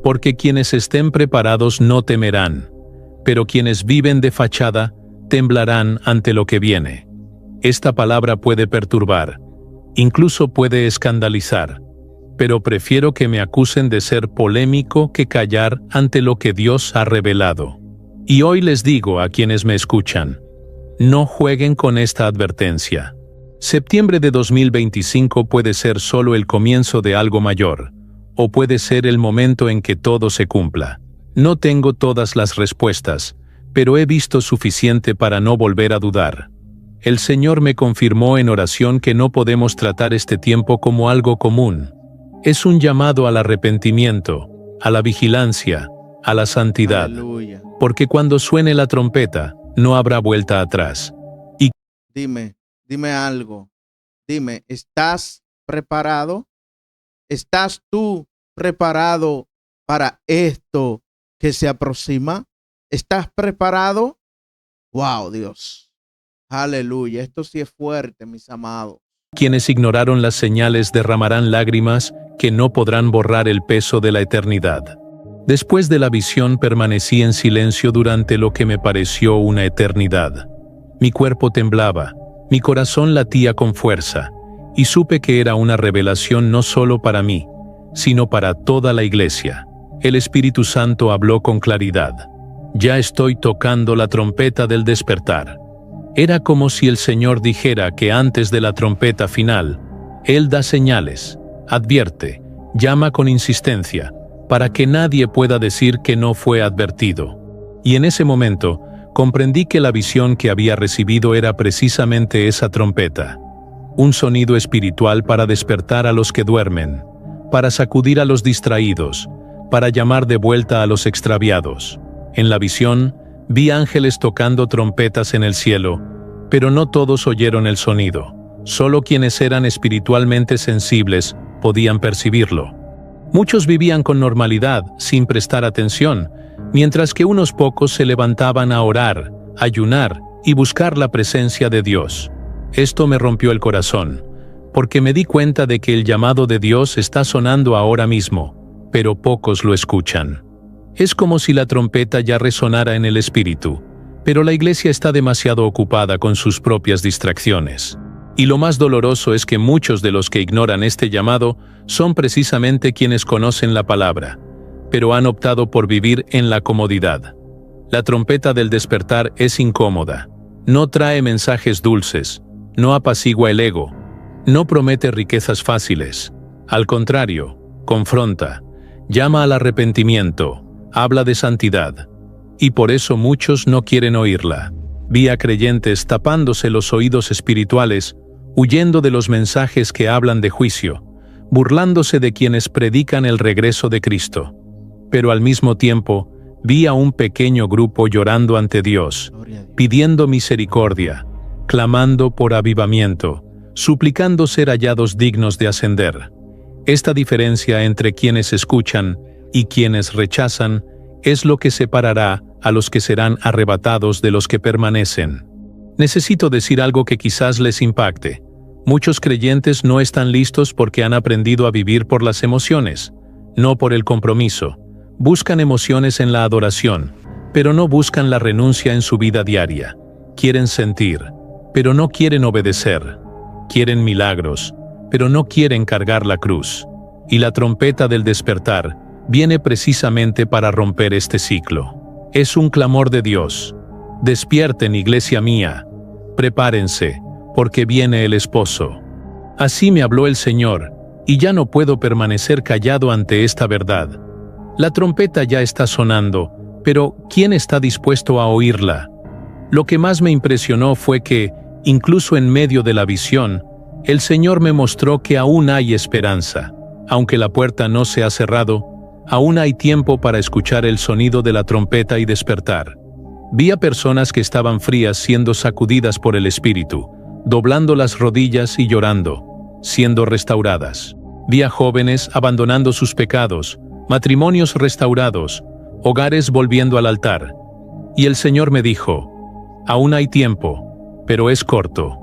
Porque quienes estén preparados no temerán, pero quienes viven de fachada temblarán ante lo que viene. Esta palabra puede perturbar, incluso puede escandalizar, pero prefiero que me acusen de ser polémico que callar ante lo que Dios ha revelado. Y hoy les digo a quienes me escuchan, no jueguen con esta advertencia. Septiembre de 2025 puede ser solo el comienzo de algo mayor, o puede ser el momento en que todo se cumpla. No tengo todas las respuestas, pero he visto suficiente para no volver a dudar. El Señor me confirmó en oración que no podemos tratar este tiempo como algo común. Es un llamado al arrepentimiento, a la vigilancia, a la santidad. Aleluya. Porque cuando suene la trompeta, no habrá vuelta atrás. Dime algo. Dime, ¿estás preparado? ¿Estás tú preparado para esto que se aproxima? ¿Estás preparado? Wow, Dios. Aleluya. Esto sí es fuerte, mis amados. Quienes ignoraron las señales derramarán lágrimas que no podrán borrar el peso de la eternidad. Después de la visión permanecí en silencio durante lo que me pareció una eternidad. Mi cuerpo temblaba, mi corazón latía con fuerza, y supe que era una revelación no solo para mí, sino para toda la iglesia. El Espíritu Santo habló con claridad. Ya estoy tocando la trompeta del despertar. Era como si el Señor dijera que antes de la trompeta final, Él da señales, advierte, llama con insistencia, para que nadie pueda decir que no fue advertido. Y en ese momento, comprendí que la visión que había recibido era precisamente esa trompeta. Un sonido espiritual para despertar a los que duermen, para sacudir a los distraídos, para llamar de vuelta a los extraviados. En la visión, vi ángeles tocando trompetas en el cielo, pero no todos oyeron el sonido. Solo quienes eran espiritualmente sensibles podían percibirlo. Muchos vivían con normalidad, sin prestar atención, mientras que unos pocos se levantaban a orar, ayunar y buscar la presencia de Dios. Esto me rompió el corazón, porque me di cuenta de que el llamado de Dios está sonando ahora mismo, pero pocos lo escuchan. Es como si la trompeta ya resonara en el espíritu, pero la iglesia está demasiado ocupada con sus propias distracciones. Y lo más doloroso es que muchos de los que ignoran este llamado son precisamente quienes conocen la palabra, pero han optado por vivir en la comodidad. La trompeta del despertar es incómoda, no trae mensajes dulces, no apacigua el ego, no promete riquezas fáciles. Al contrario, confronta, llama al arrepentimiento, habla de santidad. Y por eso muchos no quieren oírla. Vi a creyentes tapándose los oídos espirituales, huyendo de los mensajes que hablan de juicio, burlándose de quienes predican el regreso de Cristo. Pero al mismo tiempo, vi a un pequeño grupo llorando ante Dios, pidiendo misericordia, clamando por avivamiento, suplicando ser hallados dignos de ascender. Esta diferencia entre quienes escuchan y quienes rechazan es lo que separará a los que serán arrebatados de los que permanecen. Necesito decir algo que quizás les impacte. Muchos creyentes no están listos porque han aprendido a vivir por las emociones, no por el compromiso. Buscan emociones en la adoración, pero no buscan la renuncia en su vida diaria. Quieren sentir, pero no quieren obedecer. Quieren milagros, pero no quieren cargar la cruz. Y la trompeta del despertar viene precisamente para romper este ciclo. Es un clamor de Dios. Despierten, iglesia mía. Prepárense, porque viene el esposo. Así me habló el Señor, y ya no puedo permanecer callado ante esta verdad. La trompeta ya está sonando, pero ¿quién está dispuesto a oírla? Lo que más me impresionó fue que, incluso en medio de la visión, el Señor me mostró que aún hay esperanza. Aunque la puerta no se ha cerrado, aún hay tiempo para escuchar el sonido de la trompeta y despertar. Vi a personas que estaban frías siendo sacudidas por el Espíritu, doblando las rodillas y llorando, siendo restauradas. Vi a jóvenes abandonando sus pecados, matrimonios restaurados, hogares volviendo al altar. Y el Señor me dijo: aún hay tiempo, pero es corto.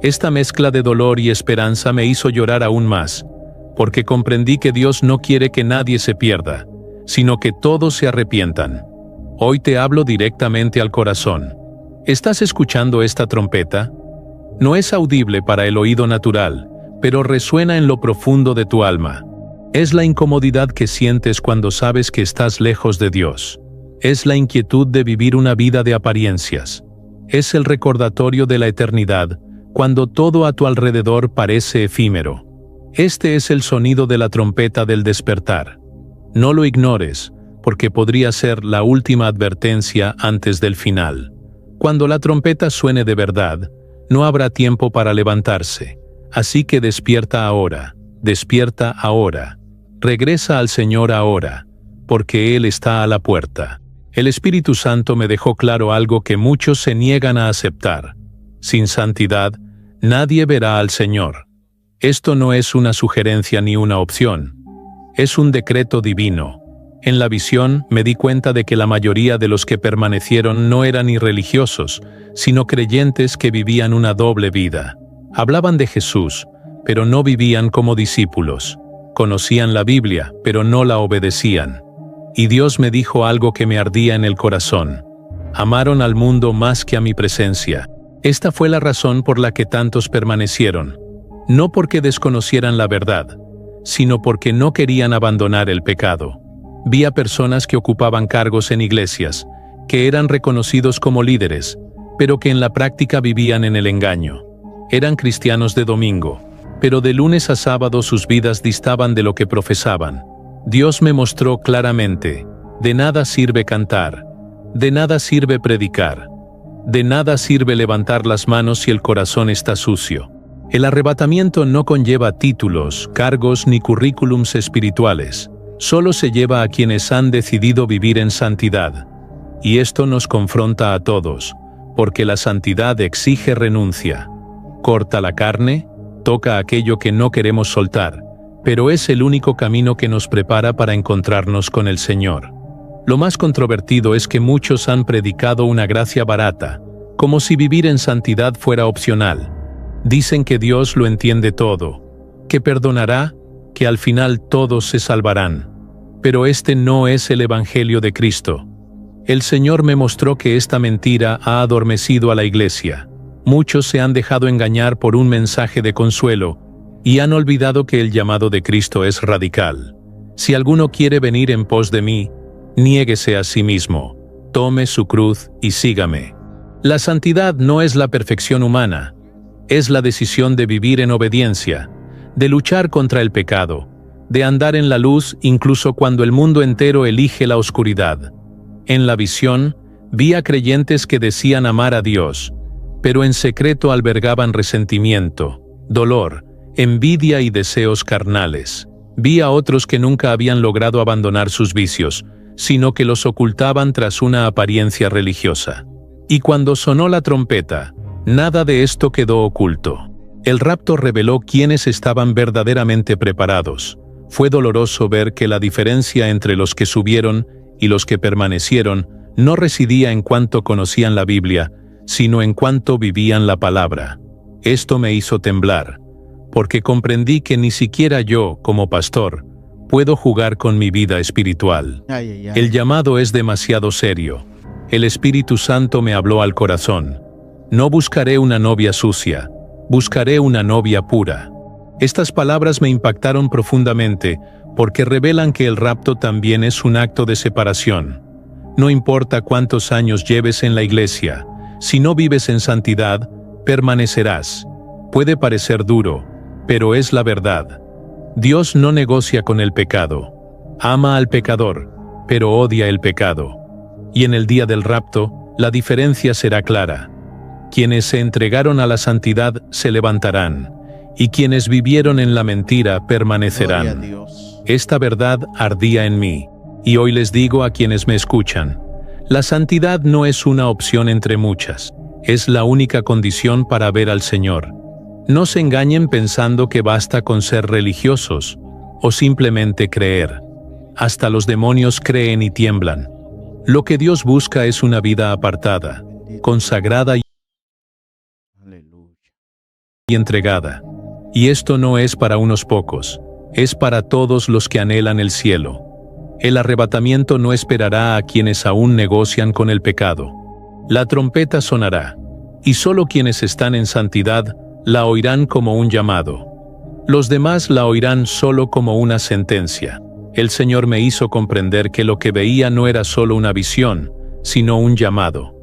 Esta mezcla de dolor y esperanza me hizo llorar aún más, porque comprendí que Dios no quiere que nadie se pierda, sino que todos se arrepientan. Hoy te hablo directamente al corazón. ¿Estás escuchando esta trompeta? No es audible para el oído natural, pero resuena en lo profundo de tu alma. Es la incomodidad que sientes cuando sabes que estás lejos de Dios. Es la inquietud de vivir una vida de apariencias. Es el recordatorio de la eternidad, cuando todo a tu alrededor parece efímero. Este es el sonido de la trompeta del despertar. No lo ignores, porque podría ser la última advertencia antes del final. Cuando la trompeta suene de verdad, no habrá tiempo para levantarse. Así que despierta ahora, regresa al Señor ahora, porque Él está a la puerta. El Espíritu Santo me dejó claro algo que muchos se niegan a aceptar. Sin santidad, nadie verá al Señor. Esto no es una sugerencia ni una opción. Es un decreto divino. En la visión me di cuenta de que la mayoría de los que permanecieron no eran irreligiosos, sino creyentes que vivían una doble vida. Hablaban de Jesús, pero no vivían como discípulos. Conocían la Biblia, pero no la obedecían. Y Dios me dijo algo que me ardía en el corazón. Amaron al mundo más que a mi presencia. Esta fue la razón por la que tantos permanecieron. No porque desconocieran la verdad, sino porque no querían abandonar el pecado. Vi a personas que ocupaban cargos en iglesias, que eran reconocidos como líderes, pero que en la práctica vivían en el engaño. Eran cristianos de domingo, pero de lunes a sábado sus vidas distaban de lo que profesaban. Dios me mostró claramente: de nada sirve cantar, de nada sirve predicar, de nada sirve levantar las manos si el corazón está sucio. El arrebatamiento no conlleva títulos, cargos ni currículums espirituales. Solo se lleva a quienes han decidido vivir en santidad. Y esto nos confronta a todos, porque la santidad exige renuncia. Corta la carne, toca aquello que no queremos soltar, pero es el único camino que nos prepara para encontrarnos con el Señor. Lo más controvertido es que muchos han predicado una gracia barata, como si vivir en santidad fuera opcional. Dicen que Dios lo entiende todo, que perdonará, que al final todos se salvarán. Pero este no es el Evangelio de Cristo. El Señor me mostró que esta mentira ha adormecido a la iglesia. Muchos se han dejado engañar por un mensaje de consuelo y han olvidado que el llamado de Cristo es radical. Si alguno quiere venir en pos de mí, niéguese a sí mismo, tome su cruz y sígame. La santidad no es la perfección humana, es la decisión de vivir en obediencia, de luchar contra el pecado, de andar en la luz incluso cuando el mundo entero elige la oscuridad. En la visión, vi a creyentes que decían amar a Dios, pero en secreto albergaban resentimiento, dolor, envidia y deseos carnales. Vi a otros que nunca habían logrado abandonar sus vicios, sino que los ocultaban tras una apariencia religiosa. Y cuando sonó la trompeta, nada de esto quedó oculto. El rapto reveló quiénes estaban verdaderamente preparados. Fue doloroso ver que la diferencia entre los que subieron y los que permanecieron no residía en cuánto conocían la Biblia, sino en cuánto vivían la palabra. Esto me hizo temblar, porque comprendí que ni siquiera yo, como pastor, puedo jugar con mi vida espiritual. El llamado es demasiado serio. El Espíritu Santo me habló al corazón. No buscaré una novia sucia, buscaré una novia pura. Estas palabras me impactaron profundamente porque revelan que el rapto también es un acto de separación. No importa cuántos años lleves en la iglesia, si no vives en santidad, permanecerás. Puede parecer duro, pero es la verdad. Dios no negocia con el pecado. Ama al pecador, pero odia el pecado. Y en el día del rapto, la diferencia será clara. Quienes se entregaron a la santidad se levantarán, y quienes vivieron en la mentira Gloria a permanecerán. Dios. Esta verdad ardía en mí, y hoy les digo a quienes me escuchan, la santidad no es una opción entre muchas, es la única condición para ver al Señor. No se engañen pensando que basta con ser religiosos, o simplemente creer. Hasta los demonios creen y tiemblan. Lo que Dios busca es una vida apartada, consagrada y Aleluya. entregada. Y esto no es para unos pocos, es para todos los que anhelan el cielo. El arrebatamiento no esperará a quienes aún negocian con el pecado. La trompeta sonará, y solo quienes están en santidad la oirán como un llamado. Los demás la oirán solo como una sentencia. El Señor me hizo comprender que lo que veía no era solo una visión, sino un llamado.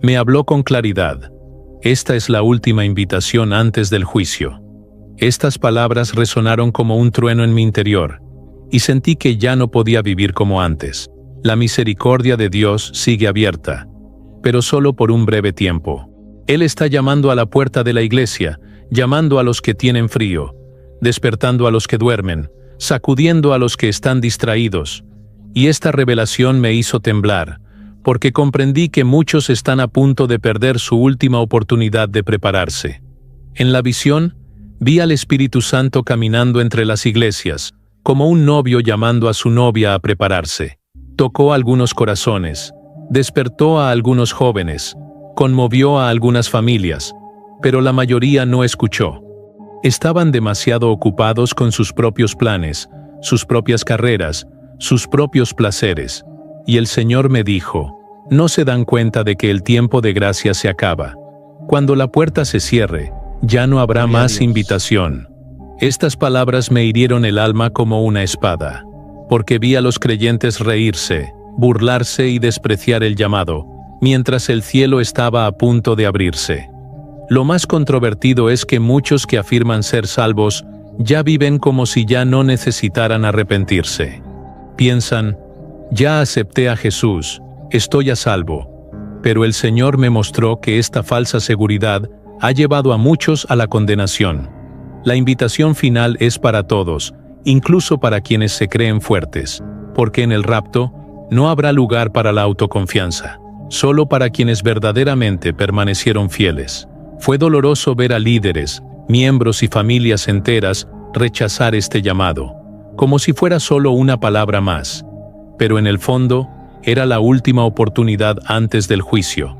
Me habló con claridad. Esta es la última invitación antes del juicio. Estas palabras resonaron como un trueno en mi interior, y sentí que ya no podía vivir como antes. La misericordia de Dios sigue abierta, pero solo por un breve tiempo. Él está llamando a la puerta de la iglesia, llamando a los que tienen frío, despertando a los que duermen, sacudiendo a los que están distraídos. Y esta revelación me hizo temblar, porque comprendí que muchos están a punto de perder su última oportunidad de prepararse. En la visión, vi al Espíritu Santo caminando entre las iglesias, como un novio llamando a su novia a prepararse. Tocó algunos corazones, despertó a algunos jóvenes, conmovió a algunas familias, pero la mayoría no escuchó. Estaban demasiado ocupados con sus propios planes, sus propias carreras, sus propios placeres. Y el Señor me dijo, ¿no se dan cuenta de que el tiempo de gracia se acaba? Cuando la puerta se cierre, ya no habrá Gloria a más Dios. invitación. Estas palabras me hirieron el alma como una espada, porque vi a los creyentes reírse, burlarse y despreciar el llamado, mientras el cielo estaba a punto de abrirse. Lo más controvertido es que muchos que afirman ser salvos ya viven como si ya no necesitaran arrepentirse. Piensan, ya acepté a Jesús, estoy a salvo. Pero el Señor me mostró que esta falsa seguridad ha llevado a muchos a la condenación. La invitación final es para todos, incluso para quienes se creen fuertes, porque en el rapto no habrá lugar para la autoconfianza, solo para quienes verdaderamente permanecieron fieles. Fue doloroso ver a líderes, miembros y familias enteras rechazar este llamado, como si fuera solo una palabra más. Pero en el fondo, era la última oportunidad antes del juicio.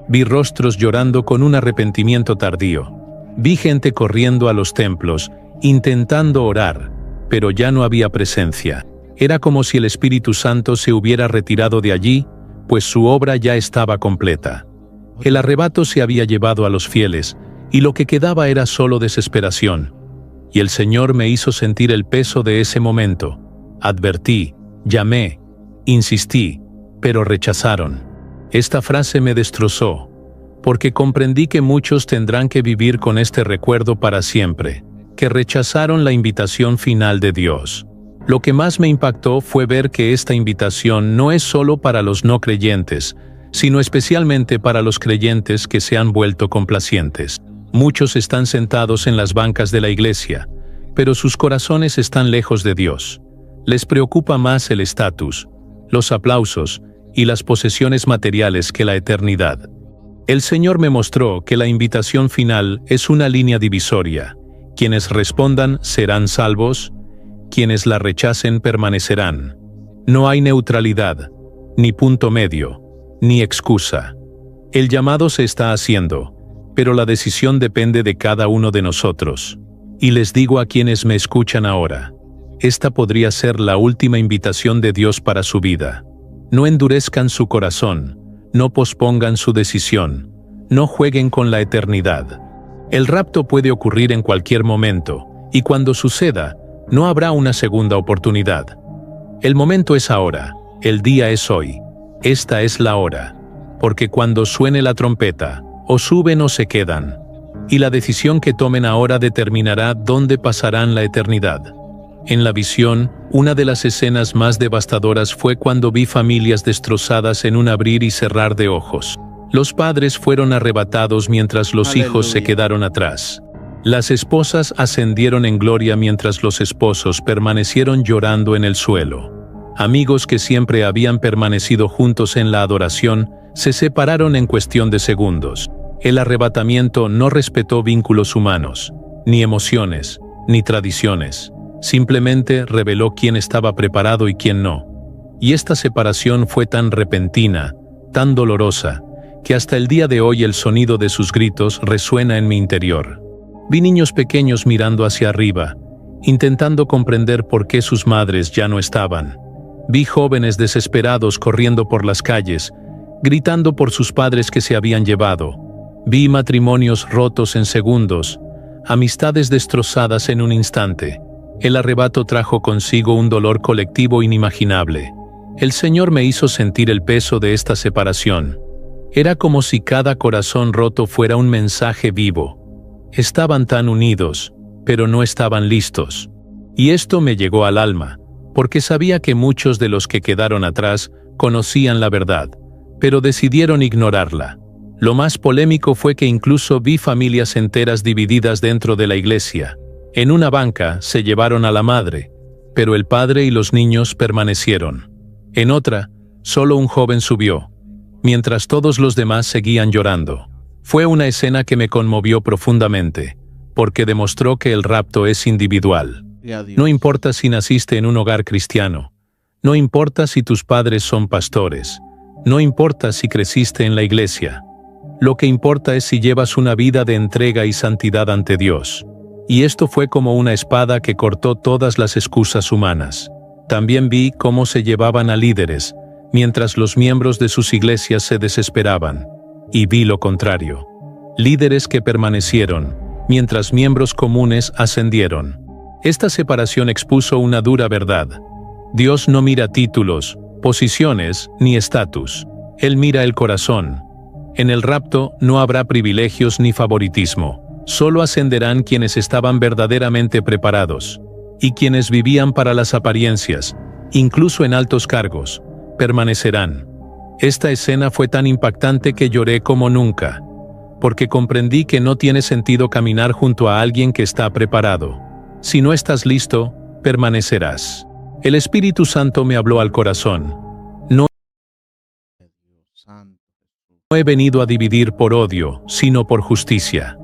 Vi rostros llorando con un arrepentimiento tardío. Vi gente corriendo a los templos, intentando orar, pero ya no había presencia. Era como si el Espíritu Santo se hubiera retirado de allí, pues su obra ya estaba completa. El arrebato se había llevado a los fieles, y lo que quedaba era solo desesperación. Y el Señor me hizo sentir el peso de ese momento. Advertí, llamé, insistí, pero rechazaron. Esta frase me destrozó, porque comprendí que muchos tendrán que vivir con este recuerdo para siempre, que rechazaron la invitación final de Dios. Lo que más me impactó fue ver que esta invitación no es solo para los no creyentes, sino especialmente para los creyentes que se han vuelto complacientes. Muchos están sentados en las bancas de la iglesia, pero sus corazones están lejos de Dios. Les preocupa más el estatus, los aplausos y las posesiones materiales que la eternidad. El Señor me mostró que la invitación final es una línea divisoria. Quienes respondan serán salvos, quienes la rechacen permanecerán. No hay neutralidad, ni punto medio, ni excusa. El llamado se está haciendo, pero la decisión depende de cada uno de nosotros. Y les digo a quienes me escuchan ahora, esta podría ser la última invitación de Dios para su vida. No endurezcan su corazón, no pospongan su decisión, no jueguen con la eternidad. El rapto puede ocurrir en cualquier momento, y cuando suceda, no habrá una segunda oportunidad. El momento es ahora, el día es hoy, esta es la hora, porque cuando suene la trompeta, o suben o se quedan, y la decisión que tomen ahora determinará dónde pasarán la eternidad. En la visión, una de las escenas más devastadoras fue cuando vi familias destrozadas en un abrir y cerrar de ojos. Los padres fueron arrebatados mientras los hijos se quedaron atrás. Las esposas ascendieron en gloria mientras los esposos permanecieron llorando en el suelo. Amigos que siempre habían permanecido juntos en la adoración se separaron en cuestión de segundos. El arrebatamiento no respetó vínculos humanos, ni emociones, ni tradiciones. Simplemente reveló quién estaba preparado y quién no. Y esta separación fue tan repentina, tan dolorosa, que hasta el día de hoy el sonido de sus gritos resuena en mi interior. Vi niños pequeños mirando hacia arriba, intentando comprender por qué sus madres ya no estaban. Vi jóvenes desesperados corriendo por las calles, gritando por sus padres que se habían llevado. Vi matrimonios rotos en segundos, amistades destrozadas en un instante. El arrebato trajo consigo un dolor colectivo inimaginable. El Señor me hizo sentir el peso de esta separación. Era como si cada corazón roto fuera un mensaje vivo. Estaban tan unidos, pero no estaban listos. Y esto me llegó al alma, porque sabía que muchos de los que quedaron atrás conocían la verdad, pero decidieron ignorarla. Lo más polémico fue que incluso vi familias enteras divididas dentro de la iglesia. En una banca se llevaron a la madre, pero el padre y los niños permanecieron. En otra, solo un joven subió, mientras todos los demás seguían llorando. Fue una escena que me conmovió profundamente, porque demostró que el rapto es individual. No importa si naciste en un hogar cristiano, no importa si tus padres son pastores, no importa si creciste en la iglesia. Lo que importa es si llevas una vida de entrega y santidad ante Dios. Y esto fue como una espada que cortó todas las excusas humanas. También vi cómo se llevaban a líderes, mientras los miembros de sus iglesias se desesperaban. Y vi lo contrario. Líderes que permanecieron, mientras miembros comunes ascendieron. Esta separación expuso una dura verdad. Dios no mira títulos, posiciones, ni estatus. Él mira el corazón. En el rapto no habrá privilegios ni favoritismo. Solo ascenderán quienes estaban verdaderamente preparados. Y quienes vivían para las apariencias, incluso en altos cargos, permanecerán. Esta escena fue tan impactante que lloré como nunca, porque comprendí que no tiene sentido caminar junto a alguien que está preparado. Si no estás listo, permanecerás. El Espíritu Santo me habló al corazón. No he venido a dividir por odio, sino por justicia.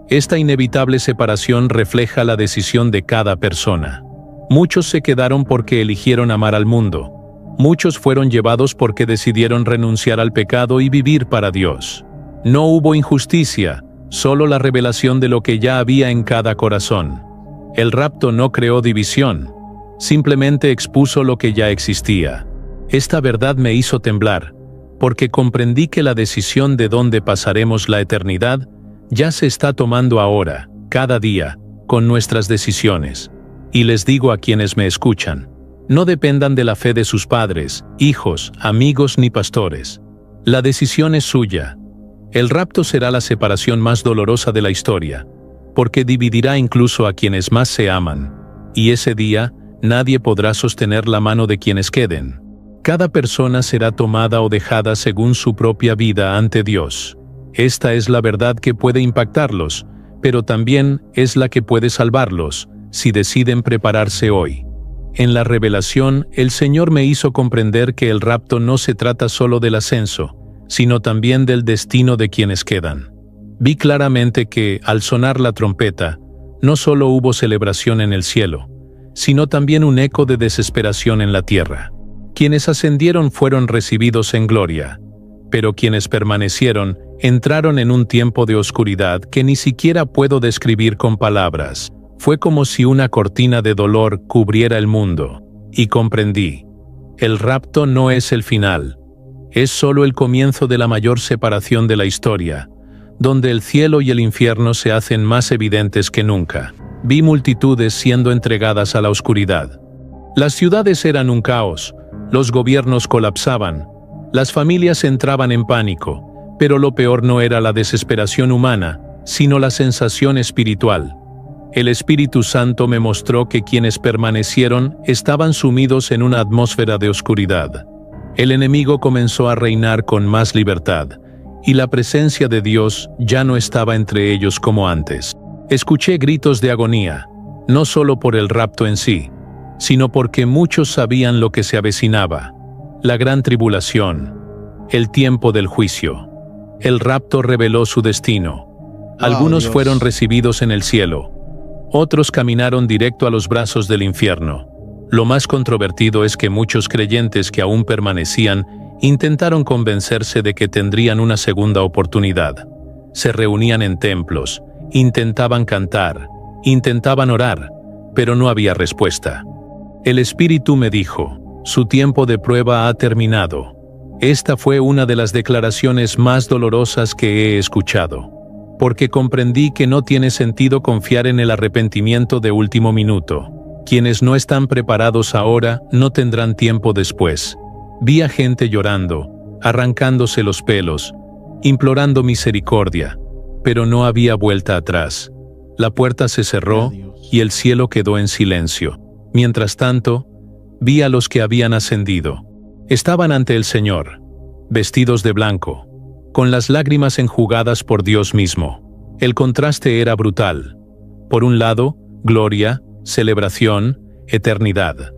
Esta inevitable separación refleja la decisión de cada persona. Muchos se quedaron porque eligieron amar al mundo. Muchos fueron llevados porque decidieron renunciar al pecado y vivir para Dios. No hubo injusticia, solo la revelación de lo que ya había en cada corazón. El rapto no creó división, simplemente expuso lo que ya existía. Esta verdad me hizo temblar, porque comprendí que la decisión de dónde pasaremos la eternidad ya se está tomando ahora, cada día, con nuestras decisiones. Y les digo a quienes me escuchan, no dependan de la fe de sus padres, hijos, amigos ni pastores. La decisión es suya. El rapto será la separación más dolorosa de la historia, porque dividirá incluso a quienes más se aman. Y ese día, nadie podrá sostener la mano de quienes queden. Cada persona será tomada o dejada según su propia vida ante Dios. Esta es la verdad que puede impactarlos, pero también es la que puede salvarlos, si deciden prepararse hoy. En la revelación, el Señor me hizo comprender que el rapto no se trata solo del ascenso, sino también del destino de quienes quedan. Vi claramente que, al sonar la trompeta, no solo hubo celebración en el cielo, sino también un eco de desesperación en la tierra. Quienes ascendieron fueron recibidos en gloria, pero quienes permanecieron entraron en un tiempo de oscuridad que ni siquiera puedo describir con palabras. Fue como si una cortina de dolor cubriera el mundo, y comprendí. El rapto no es el final. Es solo el comienzo de la mayor separación de la historia, donde el cielo y el infierno se hacen más evidentes que nunca. Vi multitudes siendo entregadas a la oscuridad. Las ciudades eran un caos, los gobiernos colapsaban, las familias entraban en pánico, pero lo peor no era la desesperación humana, sino la sensación espiritual. El Espíritu Santo me mostró que quienes permanecieron estaban sumidos en una atmósfera de oscuridad. El enemigo comenzó a reinar con más libertad, y la presencia de Dios ya no estaba entre ellos como antes. Escuché gritos de agonía, no solo por el rapto en sí, sino porque muchos sabían lo que se avecinaba, la gran tribulación, el tiempo del juicio. El rapto reveló su destino. Algunos Dios. fueron recibidos en el cielo, otros caminaron directo a los brazos del infierno. Lo más controvertido es que muchos creyentes que aún permanecían intentaron convencerse de que tendrían una segunda oportunidad. Se reunían en templos, intentaban cantar, intentaban orar, pero no había respuesta. El Espíritu me dijo, su tiempo de prueba ha terminado. Esta fue una de las declaraciones más dolorosas que he escuchado, porque comprendí que no tiene sentido confiar en el arrepentimiento de último minuto. Quienes no están preparados ahora no tendrán tiempo después. Vi a gente llorando, arrancándose los pelos, implorando misericordia, pero no había vuelta atrás. La puerta se cerró y el cielo quedó en silencio. Mientras tanto, vi a los que habían ascendido. Estaban ante el Señor, vestidos de blanco, con las lágrimas enjugadas por Dios mismo. El contraste era brutal. Por un lado, gloria, celebración, eternidad.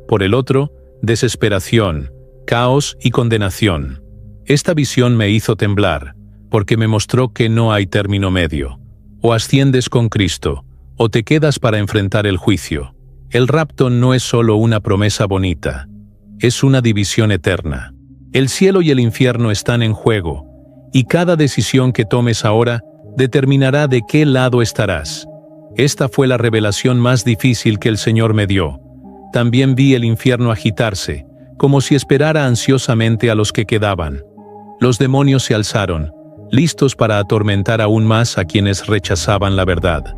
Por el otro, desesperación, caos y condenación. Esta visión me hizo temblar, porque me mostró que no hay término medio. O asciendes con Cristo, o te quedas para enfrentar el juicio. El rapto no es solo una promesa bonita, es una división eterna. El cielo y el infierno están en juego, y cada decisión que tomes ahora determinará de qué lado estarás. Esta fue la revelación más difícil que el Señor me dio. También vi el infierno agitarse, como si esperara ansiosamente a los que quedaban. Los demonios se alzaron, listos para atormentar aún más a quienes rechazaban la verdad.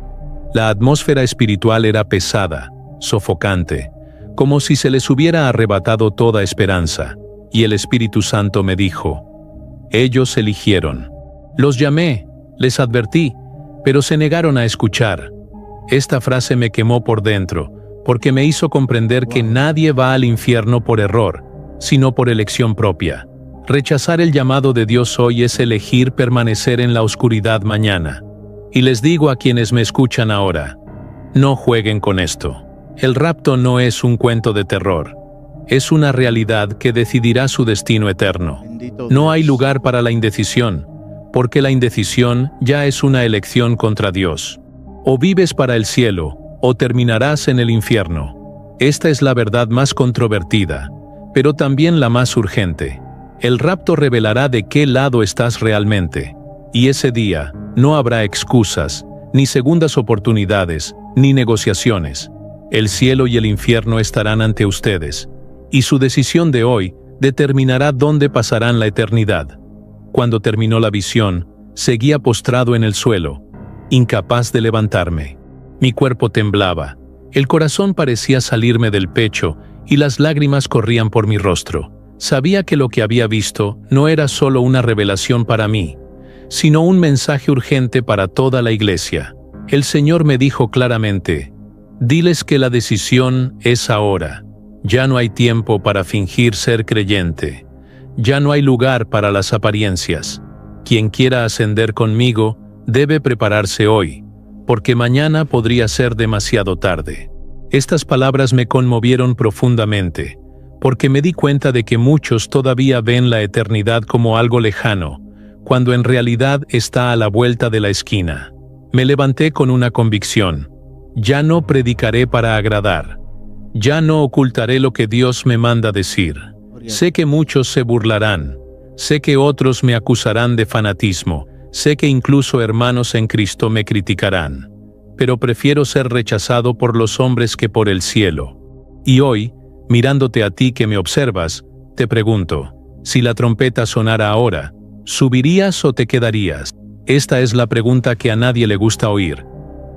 La atmósfera espiritual era pesada, sofocante, como si se les hubiera arrebatado toda esperanza, y el Espíritu Santo me dijo, ellos eligieron. Los llamé, les advertí, pero se negaron a escuchar. Esta frase me quemó por dentro, porque me hizo comprender que nadie va al infierno por error, sino por elección propia. Rechazar el llamado de Dios hoy es elegir permanecer en la oscuridad mañana. Y les digo a quienes me escuchan ahora, no jueguen con esto. El rapto no es un cuento de terror. Es una realidad que decidirá su destino eterno. No hay lugar para la indecisión, porque la indecisión ya es una elección contra Dios. O vives para el cielo, o terminarás en el infierno. Esta es la verdad más controvertida, pero también la más urgente. El rapto revelará de qué lado estás realmente, y ese día no habrá excusas, ni segundas oportunidades, ni negociaciones. El cielo y el infierno estarán ante ustedes, y su decisión de hoy determinará dónde pasarán la eternidad. Cuando terminó la visión, seguía postrado en el suelo, incapaz de levantarme. Mi cuerpo temblaba, el corazón parecía salirme del pecho y las lágrimas corrían por mi rostro. Sabía que lo que había visto no era solo una revelación para mí, sino un mensaje urgente para toda la iglesia. El Señor me dijo claramente, diles que la decisión es ahora. Ya no hay tiempo para fingir ser creyente. Ya no hay lugar para las apariencias. Quien quiera ascender conmigo debe prepararse hoy, porque mañana podría ser demasiado tarde. Estas palabras me conmovieron profundamente, porque me di cuenta de que muchos todavía ven la eternidad como algo lejano, cuando en realidad está a la vuelta de la esquina. Me levanté con una convicción. Ya no predicaré para agradar. Ya no ocultaré lo que Dios me manda decir. Sé que muchos se burlarán. Sé que otros me acusarán de fanatismo. Sé que incluso hermanos en Cristo me criticarán. Pero prefiero ser rechazado por los hombres que por el cielo. Y hoy, mirándote a ti que me observas, te pregunto, si la trompeta sonara ahora, ¿subirías o te quedarías? Esta es la pregunta que a nadie le gusta oír,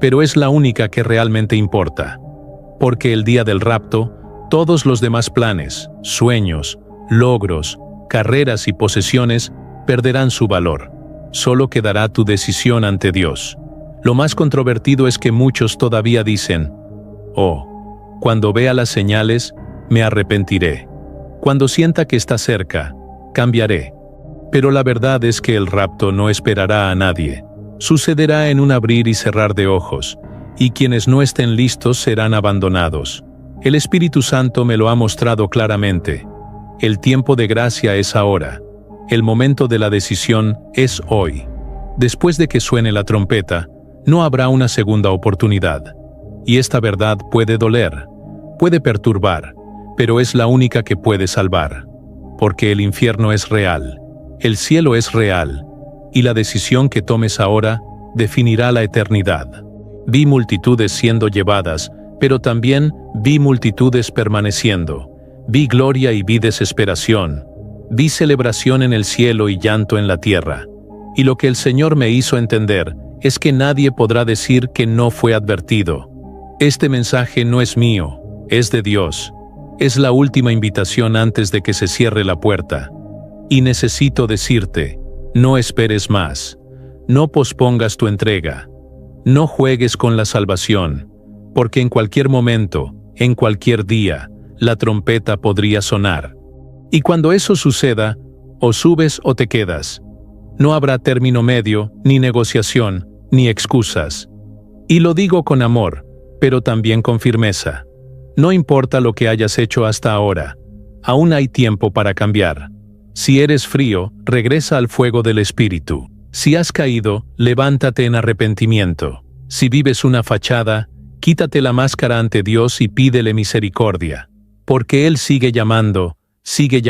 pero es la única que realmente importa. Porque el día del rapto, todos los demás planes, sueños, logros, carreras y posesiones perderán su valor. Solo quedará tu decisión ante Dios. Lo más controvertido es que muchos todavía dicen, oh, cuando vea las señales, me arrepentiré. Cuando sienta que está cerca, cambiaré. Pero la verdad es que el rapto no esperará a nadie. Sucederá en un abrir y cerrar de ojos, y quienes no estén listos serán abandonados. El Espíritu Santo me lo ha mostrado claramente. El tiempo de gracia es ahora. El momento de la decisión es hoy. Después de que suene la trompeta, no habrá una segunda oportunidad. Y esta verdad puede doler, puede perturbar, pero es la única que puede salvar. Porque el infierno es real, el cielo es real, y la decisión que tomes ahora definirá la eternidad. Vi multitudes siendo llevadas, pero también vi multitudes permaneciendo. Vi gloria y vi desesperación. Vi celebración en el cielo y llanto en la tierra. Y lo que el Señor me hizo entender es que nadie podrá decir que no fue advertido. Este mensaje no es mío, es de Dios. Es la última invitación antes de que se cierre la puerta. Y necesito decirte, no esperes más. No pospongas tu entrega. No juegues con la salvación, porque en cualquier momento, en cualquier día, la trompeta podría sonar. Y cuando eso suceda, o subes o te quedas. No habrá término medio, ni negociación, ni excusas. Y lo digo con amor, pero también con firmeza. No importa lo que hayas hecho hasta ahora, aún hay tiempo para cambiar. Si eres frío, regresa al fuego del Espíritu. Si has caído, levántate en arrepentimiento. Si vives una fachada, quítate la máscara ante Dios y pídele misericordia. Porque Él sigue llamando, sigue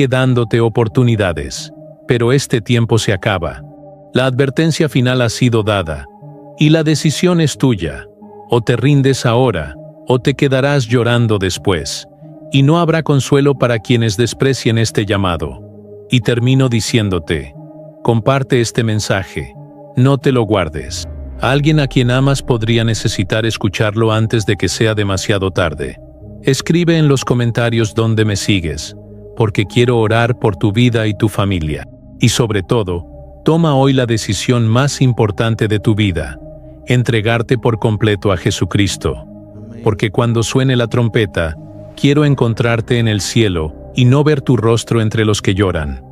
dándote oportunidades. Pero este tiempo se acaba. La advertencia final ha sido dada. Y la decisión es tuya. O te rindes ahora, o te quedarás llorando después. Y no habrá consuelo para quienes desprecien este llamado. Y termino diciéndote, comparte este mensaje. No te lo guardes. Alguien a quien amas podría necesitar escucharlo antes de que sea demasiado tarde. Escribe en los comentarios dónde me sigues, porque quiero orar por tu vida y tu familia. Y sobre todo, toma hoy la decisión más importante de tu vida, entregarte por completo a Jesucristo. Amén. Porque cuando suene la trompeta, quiero encontrarte en el cielo y no ver tu rostro entre los que lloran.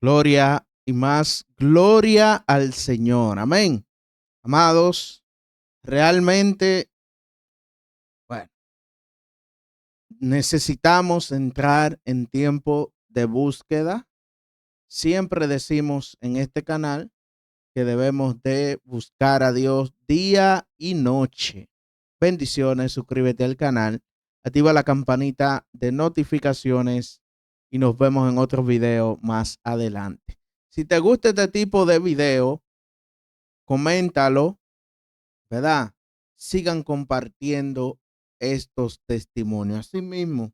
Gloria y más gloria al Señor. Amén. Amados, realmente, bueno, necesitamos entrar en tiempo de búsqueda. Siempre decimos en este canal que debemos de buscar a Dios día y noche. Bendiciones, suscríbete al canal, activa la campanita de notificaciones y nos vemos en otro video más adelante. Si te gusta este tipo de video, coméntalo, ¿verdad? Sigan compartiendo estos testimonios. Asimismo,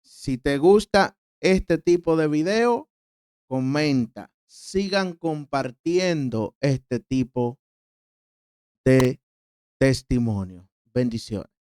si te gusta este tipo de video, comenta. Sigan compartiendo este tipo de testimonio. Bendiciones.